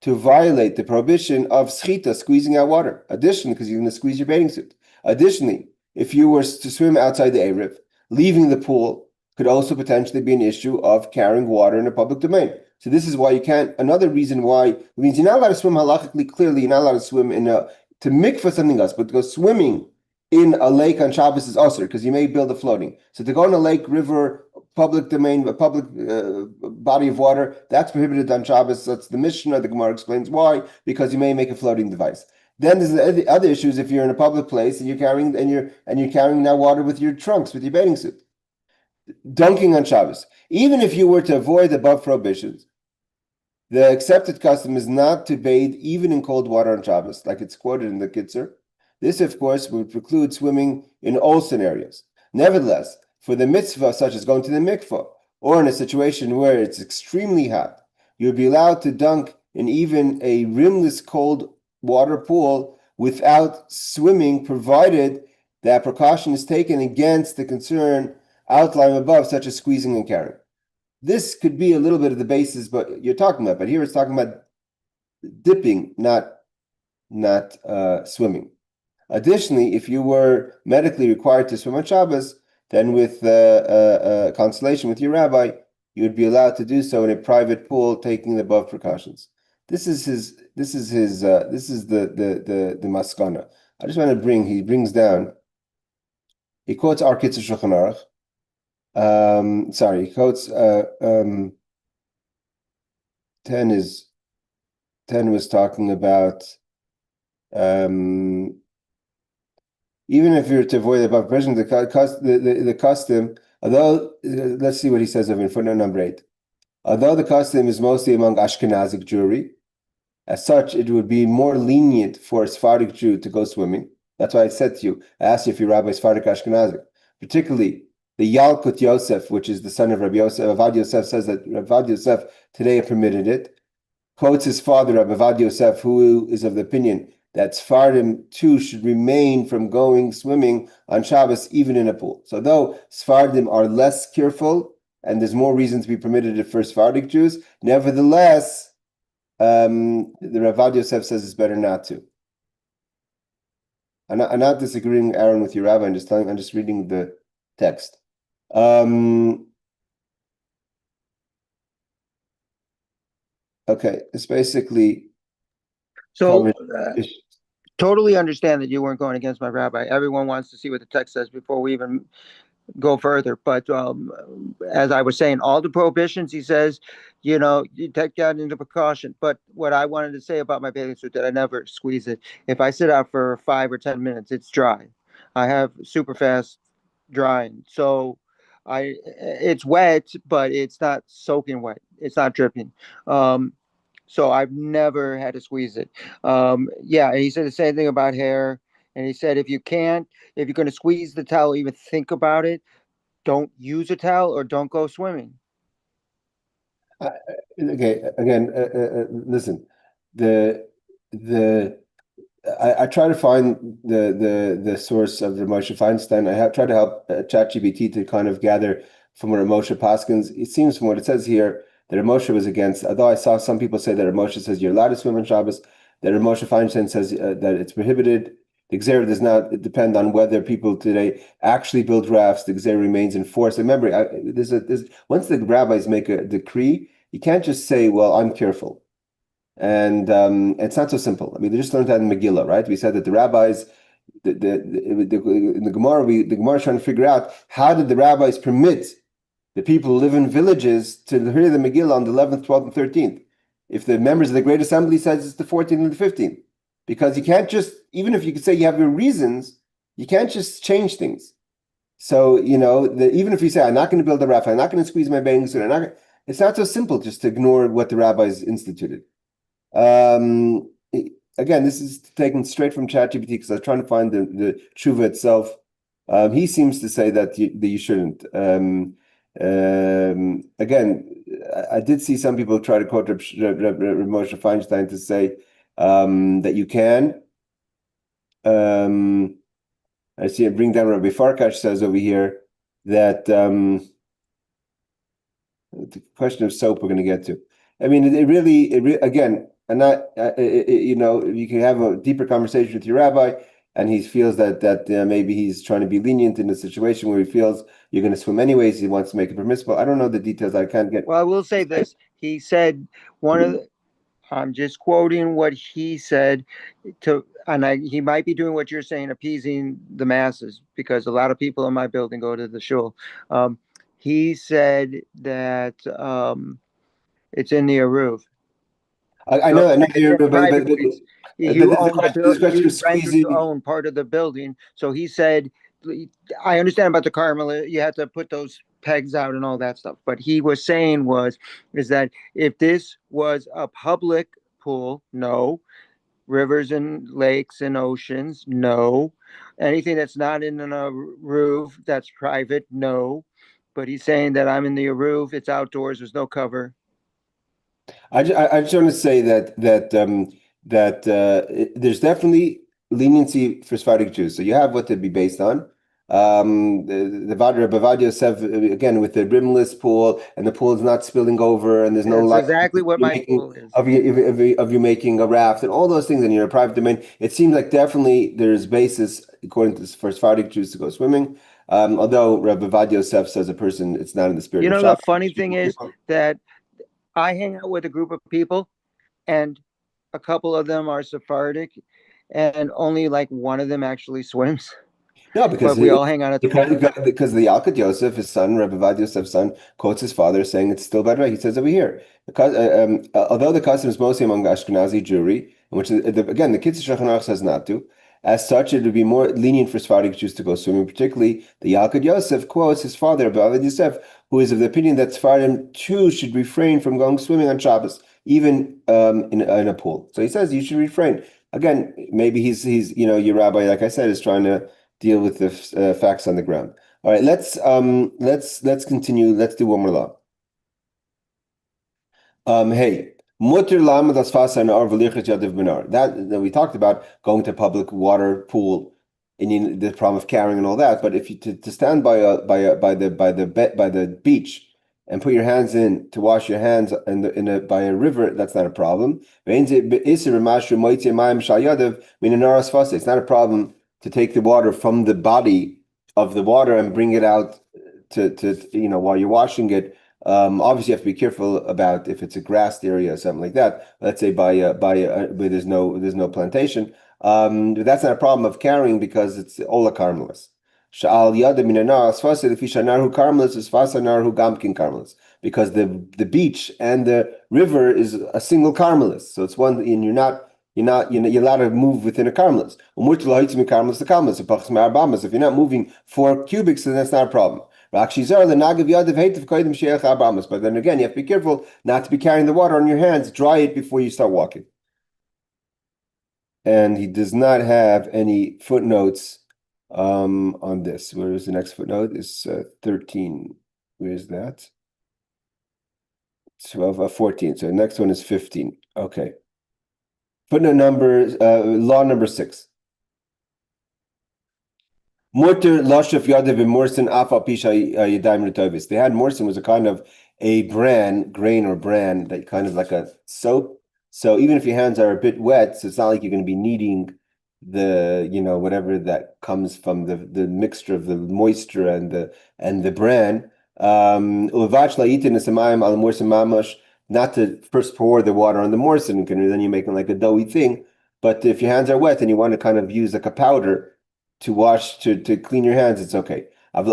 S1: to violate the prohibition of schita, squeezing out water. Additionally, because you're going to squeeze your bathing suit. Additionally, if you were to swim outside the Erev, leaving the pool could also potentially be an issue of carrying water in a public domain. So this is why you can't. Another reason why it means you're not allowed to swim halachically. Clearly, you're not allowed to swim to mikvah something else, but to go swimming in a lake on Shabbos is usher, because you may build a floating. So to go in a lake, river, public domain, a public body of water, that's prohibited on Shabbos. That's the Mishnah. The Gemara explains why, because you may make a floating device. Then there's the other issues if you're in a public place and you're carrying now water with your trunks, with your bathing suit. Dunking on Shabbos. Even if you were to avoid above prohibitions, the accepted custom is not to bathe even in cold water on Shabbos, like it's quoted in the Kitzur. This, of course, would preclude swimming in all scenarios. Nevertheless, for the mitzvah, such as going to the mikvah, or in a situation where it's extremely hot, you would be allowed to dunk in even a rimless cold water pool without swimming, provided that precaution is taken against the concern outlined above, such as squeezing and carrying. This could be a little bit of the basis, but you're talking about. But here it's talking about dipping, not swimming. Additionally, if you were medically required to swim on Shabbos, then with consultation with your rabbi, you would be allowed to do so in a private pool, taking the above precautions. This is the maskana. I just want to he brings down. He quotes our Kitzur Shulchan Aruch. He quotes 10 was talking about even if you're to avoid the above provision, the custom, although let's see what he says over in footnote number 8. Although the custom is mostly among Ashkenazic Jewry, as such, it would be more lenient for a Sephardic Jew to go swimming. That's why I said to you, I asked you if your rabbi is Sephardic Ashkenazic. Particularly, the Yalkut Yosef, which is the son of Rabbi Yosef, Avad Yosef, says that Avad Yosef today permitted it. Quotes his father, Rabbi Avad Yosef, who is of the opinion that Sephardim too should remain from going swimming on Shabbos, even in a pool. So though Sephardim are less careful, and there's more reason to be permitted for Sephardic Jews, nevertheless, the Rav Ovadia Yosef says it's better not to. I'm not disagreeing, Aaron, with your rabbi. I'm just reading the text. Okay, it's basically
S4: so. Totally understand that you weren't going against my rabbi. Everyone wants to see what the text says before we even go further. But as I was saying, all the prohibitions, he says, you take that into precaution. But what I wanted to say about my bathing suit, that I never squeeze it. If I sit out for 5 or 10 minutes, it's dry. I have super fast drying. So it's wet, but it's not soaking wet. It's not dripping. So I've never had to squeeze it. Yeah, he said the same thing about hair. And he said, if you're going to squeeze the towel, even think about it, don't use a towel or don't go swimming.
S1: Okay, again, listen, I try to find the source of the Moshe Feinstein. I have tried to help ChatGPT to kind of gather from where Moshe Paskins. It seems from what it says here that Moshe was against. Although I saw some people say that Moshe says you're allowed to swim on Shabbos, that Moshe Feinstein says that it's prohibited. The Gzera does not depend on whether people today actually build rafts. The Gzera remains in force. Remember, once the rabbis make a decree, you can't just say, "Well, I'm careful." And it's not so simple. I mean, they just learned that in Megillah, right? We said that the rabbis, in the Gemara, the Gemara is trying to figure out how did the rabbis permit the people who live in villages to hear the Megillah on the 11th, 12th, and 13th. If the members of the Great Assembly says it's the 14th and the 15th. Because you can't just, even if you could say you have your reasons, you can't just change things. So, even if you say, I'm not going to build a raft, I'm not going to squeeze my bathing suit, it's not so simple just to ignore what the rabbis instituted. Again, this is taken straight from ChatGPT because I was trying to find the tshuva itself. He seems to say that you shouldn't. Again, I did see some people try to quote Reb Moshe Feinstein to say that you can. I see it bring down Rabbi Farkash says over here that the question of soap we're going to get to. I mean, it really again, and not you can have a deeper conversation with your rabbi, and he feels that maybe he's trying to be lenient in a situation where he feels you're going to swim anyways. He wants to make it permissible. I don't know the details. I can't get.
S4: Well, I will say this. He said I'm just quoting what he said he might be doing what you're saying, appeasing the masses, because a lot of people in my building go to the shul. He said that it's in the Aruch.
S1: I know, but
S4: you own part of the building. So he said, I understand about the Carmel. You have to put those pegs out and all that stuff. But he was saying is that if this was a public pool, no. Rivers and lakes and oceans, no. Anything that's not in a roof, that's private, no. But he's saying that I'm in the roof, it's outdoors, there's no cover.
S1: I just want to say that there's definitely leniency for Sephardic Jews. So you have what to be based on. The Rabbi Ovadia Yosef, again, with the rimless pool, and the pool is not spilling over, and there's no light.
S4: Exactly what my pool is.
S1: Of you making a raft and all those things, and you're a private domain. It seems like definitely there's basis according to for Sephardic Jews to go swimming. Although Rabbi Ovadia Yosef says it's not in the spirit of Shabbat.
S4: The funny thing is that I hang out with a group of people, and a couple of them are Sephardic, and only like one of them actually swims.
S1: No, because
S4: we all hang out at the
S1: because the Yalkut Yosef, his son, Rabbi Ovadia Yosef's son, quotes his father saying it's still better. He says over here, because although the custom is mostly among Ashkenazi Jewry, which again the Kitzur Shulchan Aruch says not to. As such, it would be more lenient for Sephardic Jews to go swimming. Particularly, the Yalkut Yosef quotes his father, Rabbi Ovadia Yosef, who is of the opinion that Sephardim too should refrain from going swimming on Shabbos, even in a pool. So he says you should refrain. Again, maybe he's your rabbi, like I said, is trying to deal with the facts on the ground. All right, let's continue. Let's do one more law. Hey, That we talked about going to public water pool and the problem of carrying and all that. But if you to stand by the beach and put your hands in to wash your hands by a river, that's not a problem. It's not a problem to take the water from the body of the water and bring it out to while you're washing it. Obviously, you have to be careful about if it's a grassed area or something like that. Let's say where there's no plantation. But that's not a problem of carrying because it's Ola Carmelis. Sha'al yada minanar asfasa lefi shanarhu Carmelis is fasa narhu gamkin Carmelis, because the beach and the river is a single Carmelis. So it's one, and you're allowed to move within a Carmelis. If you're not moving 4 cubics, then that's not a problem. But then again, you have to be careful not to be carrying the water on your hands. Dry it before you start walking. And he does not have any footnotes on this. Where is the next footnote? Is 13. Where is that? 14. So the next one is 15. Okay. Footnote law number 6. Mutter Lashef Yadav Morsin Afa Pisha Yadayim Retovis. They had Morsin was a kind of a grain or bran, that kind of like a soap. So even if your hands are a bit wet, so it's not like you're going to be kneading the whatever that comes from the mixture of the moisture and the bran. Not to first pour the water on the morsin, and then you're making like a doughy thing. But if your hands are wet and you want to kind of use like a powder to wash, to clean your hands, it's okay. But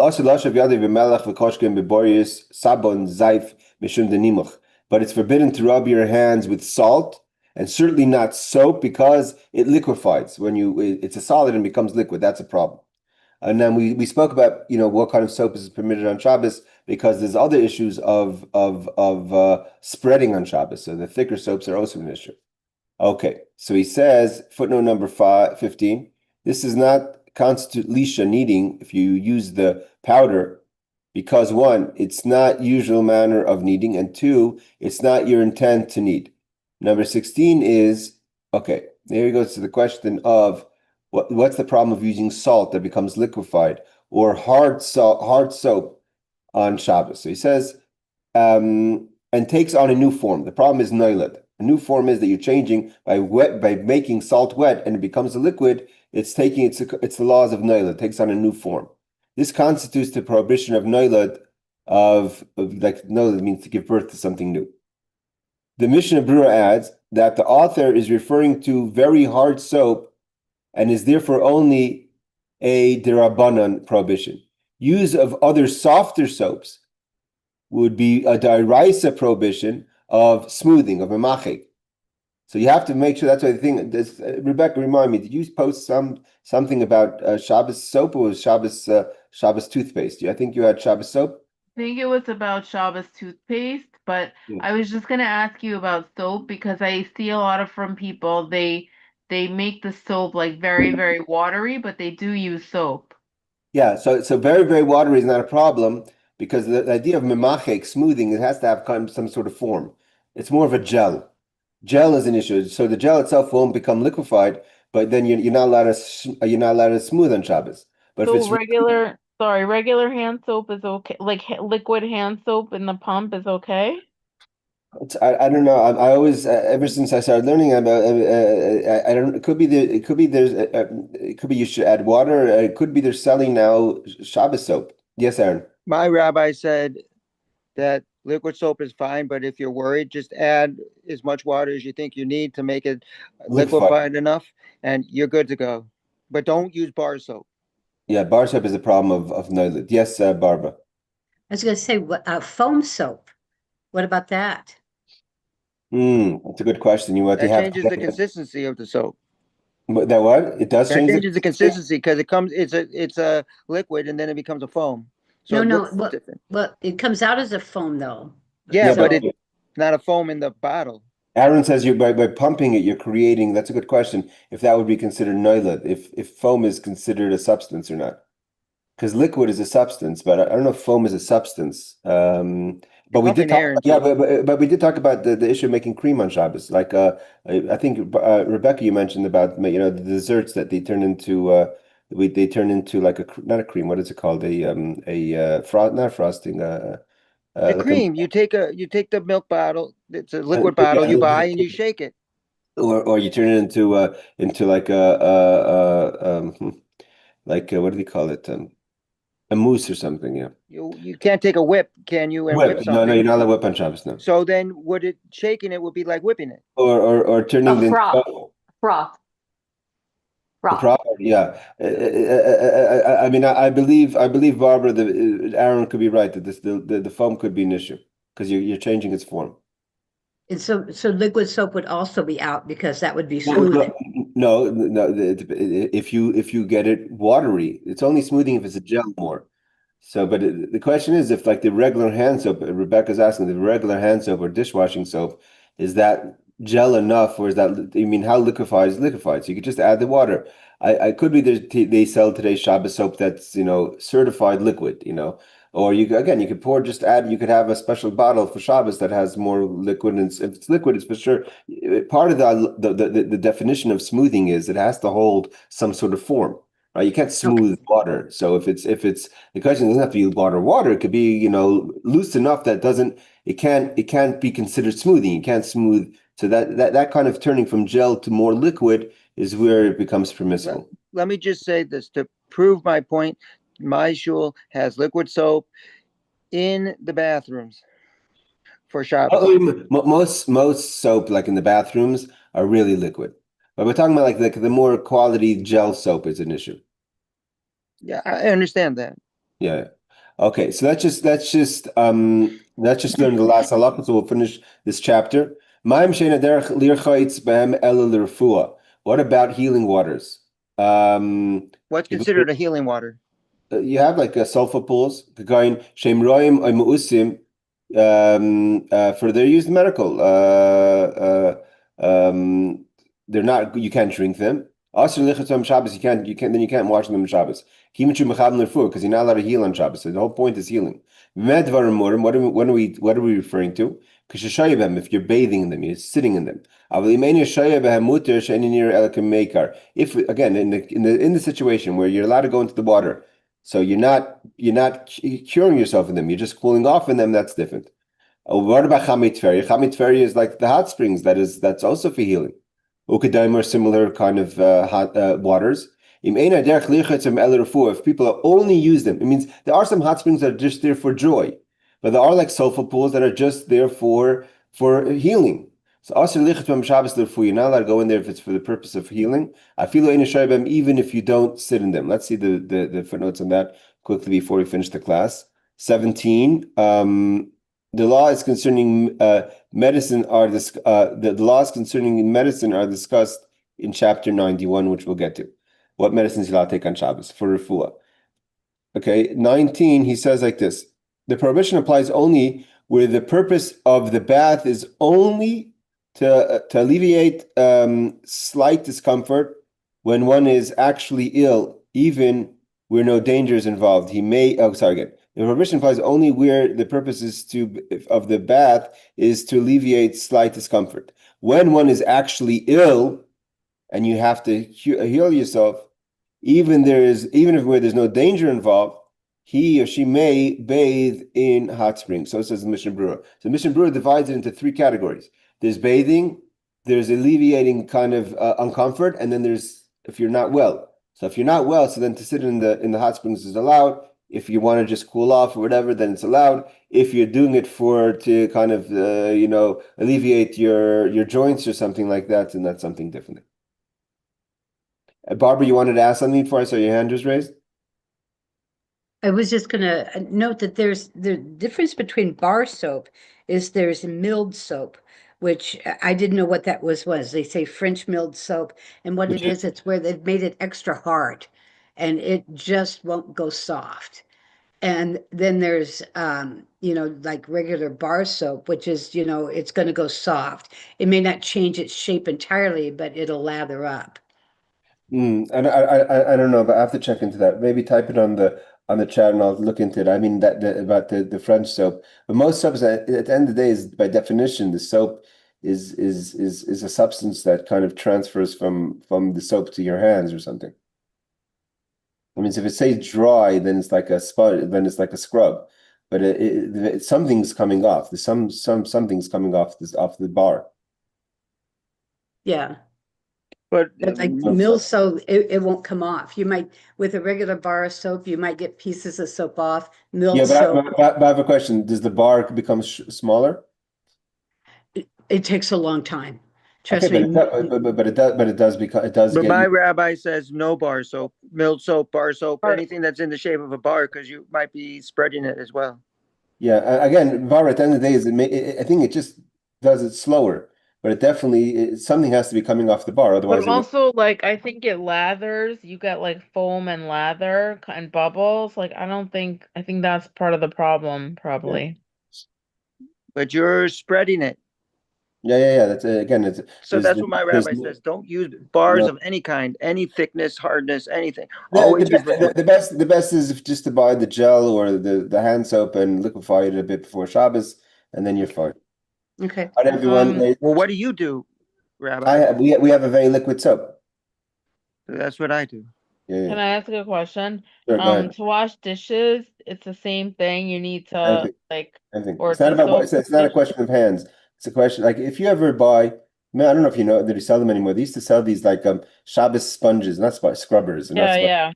S1: it's forbidden to rub your hands with salt, and certainly not soap, because it liquefies. It's a solid and becomes liquid. That's a problem. And then we spoke about what kind of soap is permitted on Shabbos, because there's other issues of spreading on Shabbos. So the thicker soaps are also an issue. Okay, so he says, footnote number 15. This does not constitute lisha, kneading, if you use the powder, because 1, it's not usual manner of kneading, and 2, it's not your intent to knead. Number 16 is, okay, there he goes to the question of what's the problem of using salt that becomes liquefied, or hard soap on Shabbos. So he says, and takes on a new form. The problem is noilad. A new form is that you're changing by making salt wet and it becomes a liquid. It's the laws of noilad. It takes on a new form. This constitutes the prohibition of noilad, like noilad means to give birth to something new. The Mishnah Brura adds that the author is referring to very hard soap and is therefore only a derabanan prohibition. Use of other softer soaps would be a deraisa prohibition of smoothing, of memachik. So you have to make sure. That's why the thing. Rebecca, remind me. Did you post something about Shabbos soap, or was Shabbos toothpaste? I think you had Shabbos soap.
S2: I think it was about Shabbos toothpaste, but I was just gonna ask you about soap, because I see a lot of from people, they make the soap like very, very watery, but they do use soap.
S1: Yeah, so very, very watery is not a problem, because the idea of memachek, smoothing, it has to have kind of some sort of form. It's more of a gel. Gel is an issue. So the gel itself won't become liquefied, but then you're not allowed to smooth on Shabbos. But
S2: So
S1: if it's
S2: regular hand soap is okay, like liquid hand soap in the pump is okay?
S1: I don't know. I always ever since I started learning about I don't. It could be you should add water. It could be they're selling now Shabbos soap. Yes, Aaron.
S4: My rabbi said that liquid soap is fine, but if you're worried, just add as much water as you think you need to make it liquefied enough, and you're good to go. But don't use bar soap.
S1: Yeah, bar soap is a problem of noilid. Yes, Barbara.
S3: I was going to say, foam soap. What about that?
S1: That's a good question.
S4: That changes the consistency of the soap.
S1: That what? It does change
S4: the consistency, because it's a liquid and then it becomes a foam.
S3: So well, it comes out as a foam though.
S4: Yeah, but it's not a foam in the bottle.
S1: Aaron says by pumping it, you're creating. That's a good question. If that would be considered noilid, if foam is considered a substance or not. because liquid is a substance, but I don't know if foam is a substance. But we did
S4: pumping
S1: talk,
S4: air into
S1: yeah,
S4: it.
S1: but we did talk about the issue of making cream on Shabbos. Like, I think Rebecca, you mentioned about the desserts that they turn into they turn into like not a cream. What is it called? Frost, not frosting.
S4: The
S1: Like a
S4: cream, you take the milk bottle, it's a liquid bottle you buy, and you shake it.
S1: or you turn it into like what do they call it? A mousse or something. Yeah.
S4: You can't take a whip, can you, and whip
S1: Whip. No, you're
S4: something?
S1: not allowed to whip on Shabbos. No.
S4: So then, would it shaking it would be like whipping it?
S1: Or turning
S3: A
S1: the
S3: froth, froth,
S1: the
S3: froth.
S1: product. Yeah. I mean, I believe Barbara, Aaron could be right that the foam could be an issue because you're changing its form.
S3: And so liquid soap would also be out because that would be
S1: No,
S3: smoothing.
S1: no. If you get it watery, it's only smoothing if it's a gel more. So, but the question is, if like the regular hand soap, Rebecca's asking, the regular hand soap or dishwashing soap, is that gel enough, or is that, I mean, how liquefied is liquefied? So you could just add the water. I could be they sell today Shabbos soap that's certified liquid, or you could pour just add. You could have a special bottle for Shabbos that has more liquid, and if it's liquid, it's for sure. Part of the definition of smoothing is it has to hold some sort of form. Right? You can't
S3: Okay.
S1: smooth water. So if it's the question doesn't have to be water. It could be, loose enough that it can't be considered smoothing. You can't smooth. So that kind of turning from gel to more liquid is where it becomes permissible.
S4: Let me just say this to prove my point. My shul has liquid soap in the bathrooms for Shabbos.
S1: Most soap, like in the bathrooms, are really liquid. But we're talking about like the more quality gel soap is an issue.
S4: Yeah, I understand that.
S1: Yeah. Okay, so let's just learn the last halakha, so we'll finish this chapter. Ma'im she'eina derech lirchayitz behem ela l'refua. What about healing waters?
S4: What's
S1: If
S4: considered a healing water?
S1: you have like sulfur pools, going shem roim or meusim, for their use in medical. They're not. You can't drink them. Also, lichatom Shabbos, then you can't wash them on Shabbos. Because you're not allowed to heal on Shabbos. So the whole point is healing. Medvarim murim. What are we referring to? Because if you're bathing in them, you're sitting in them. If again in the situation where you're allowed to go into the water, so you're not curing yourself in them, you're just cooling off in them, that's different. Oh, what about Chamit Tveria? Chamit Tveria is like the hot springs, that's also for healing. Ukadaim are similar kind of hot waters. If people only use them, it means there are some hot springs that are just there for joy, but there are like sulfur pools that are just there for healing. So you're not allowed to go in there if it's for the purpose of healing. Even if you don't sit in them. Let's see the footnotes on that quickly before we finish the class. 17. The laws concerning medicine the laws concerning medicine are discussed in chapter 91, which we'll get to. What medicines you'll take on Shabbos for refuah. Okay, 19, he says like this: the prohibition applies only where the purpose of the bath is only to alleviate slight discomfort when one is actually ill, even where no danger is involved. The prohibition applies only where the purpose of the bath is to alleviate slight discomfort. When one is actually ill and you have to heal yourself, even if where there's no danger involved, he or she may bathe in hot springs. So says the Mishnah Berurah. So Mishnah Berurah divides it into three categories. There's bathing, there's alleviating kind of uncomfort, and then there's if you're not well. So if you're not well, so then to sit in the hot springs is allowed. If you want to just cool off or whatever, then it's allowed. If you're doing it to kind of alleviate your joints or something like that, then that's something different. Barbara, you wanted to ask something before I saw your hand was raised?
S3: I was just going to note that there's the difference between bar soap is there's milled soap, which I didn't know what that was. They say French milled soap, and what it is, it's where they've made it extra hard, and it just won't go soft. And then there's, like regular bar soap, which is, it's going to go soft. It may not change its shape entirely, but it'll lather up.
S1: I don't know, but I have to check into that. Maybe type it on on the chat, and I'll look into it. I mean about the French soap, but most soaps at the end of the day is by definition the soap is a substance that kind of transfers from the soap to your hands or something. I mean, so if it says dry, then it's like a spot, then it's like a scrub, but something's coming off. There's something's coming off the bar.
S3: Yeah.
S4: But
S3: like mill soap, it won't come off. You might, with a regular bar of soap, you might get pieces of soap off. Mill soap.
S1: But I have a question. Does the bar become smaller?
S3: It takes a long time. Trust
S1: me.
S3: me.
S1: But it does.
S4: But my rabbi says no bar soap, milled soap, bar soap, anything that's in the shape of a bar, because you might be spreading it as well.
S1: Yeah. Again, bar at the end of the day I think it just does it slower. But it definitely something has to be coming off the bar, otherwise.
S2: But also, like, I think it lathers. You get like foam and lather and bubbles. Like, I think that's part of the problem, probably.
S4: Yeah. But you're spreading it.
S1: Yeah. That's again.
S4: That's what my rabbi says. Don't use bars of any kind, any thickness, hardness, anything. Always use
S1: the best is just to buy the gel or the hand soap and liquefy it a bit before Shabbos, and then you're fine.
S3: Okay.
S1: All right, everyone.
S4: Well, what do you do, Rabbi?
S1: We have a very liquid soap.
S4: That's what I do.
S1: Yeah.
S2: Can I ask a question?
S1: Sure,
S2: to wash dishes, it's the same thing. You need to or
S1: it's not about it's not a question of hands. It's a question like if you ever buy. I don't know if you know that they sell them anymore. They used to sell these like Shabbos sponges, not scrubbers, and
S2: yeah.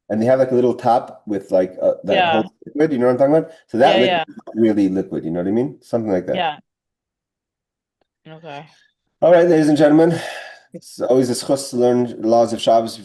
S1: And they have like a little top with like that holds liquid. You know what I'm talking about? So that liquid is really liquid. You know what I mean? Something like that.
S2: Yeah. Okay.
S1: All right, ladies and gentlemen, it's always a schus to learn laws of Shabbos.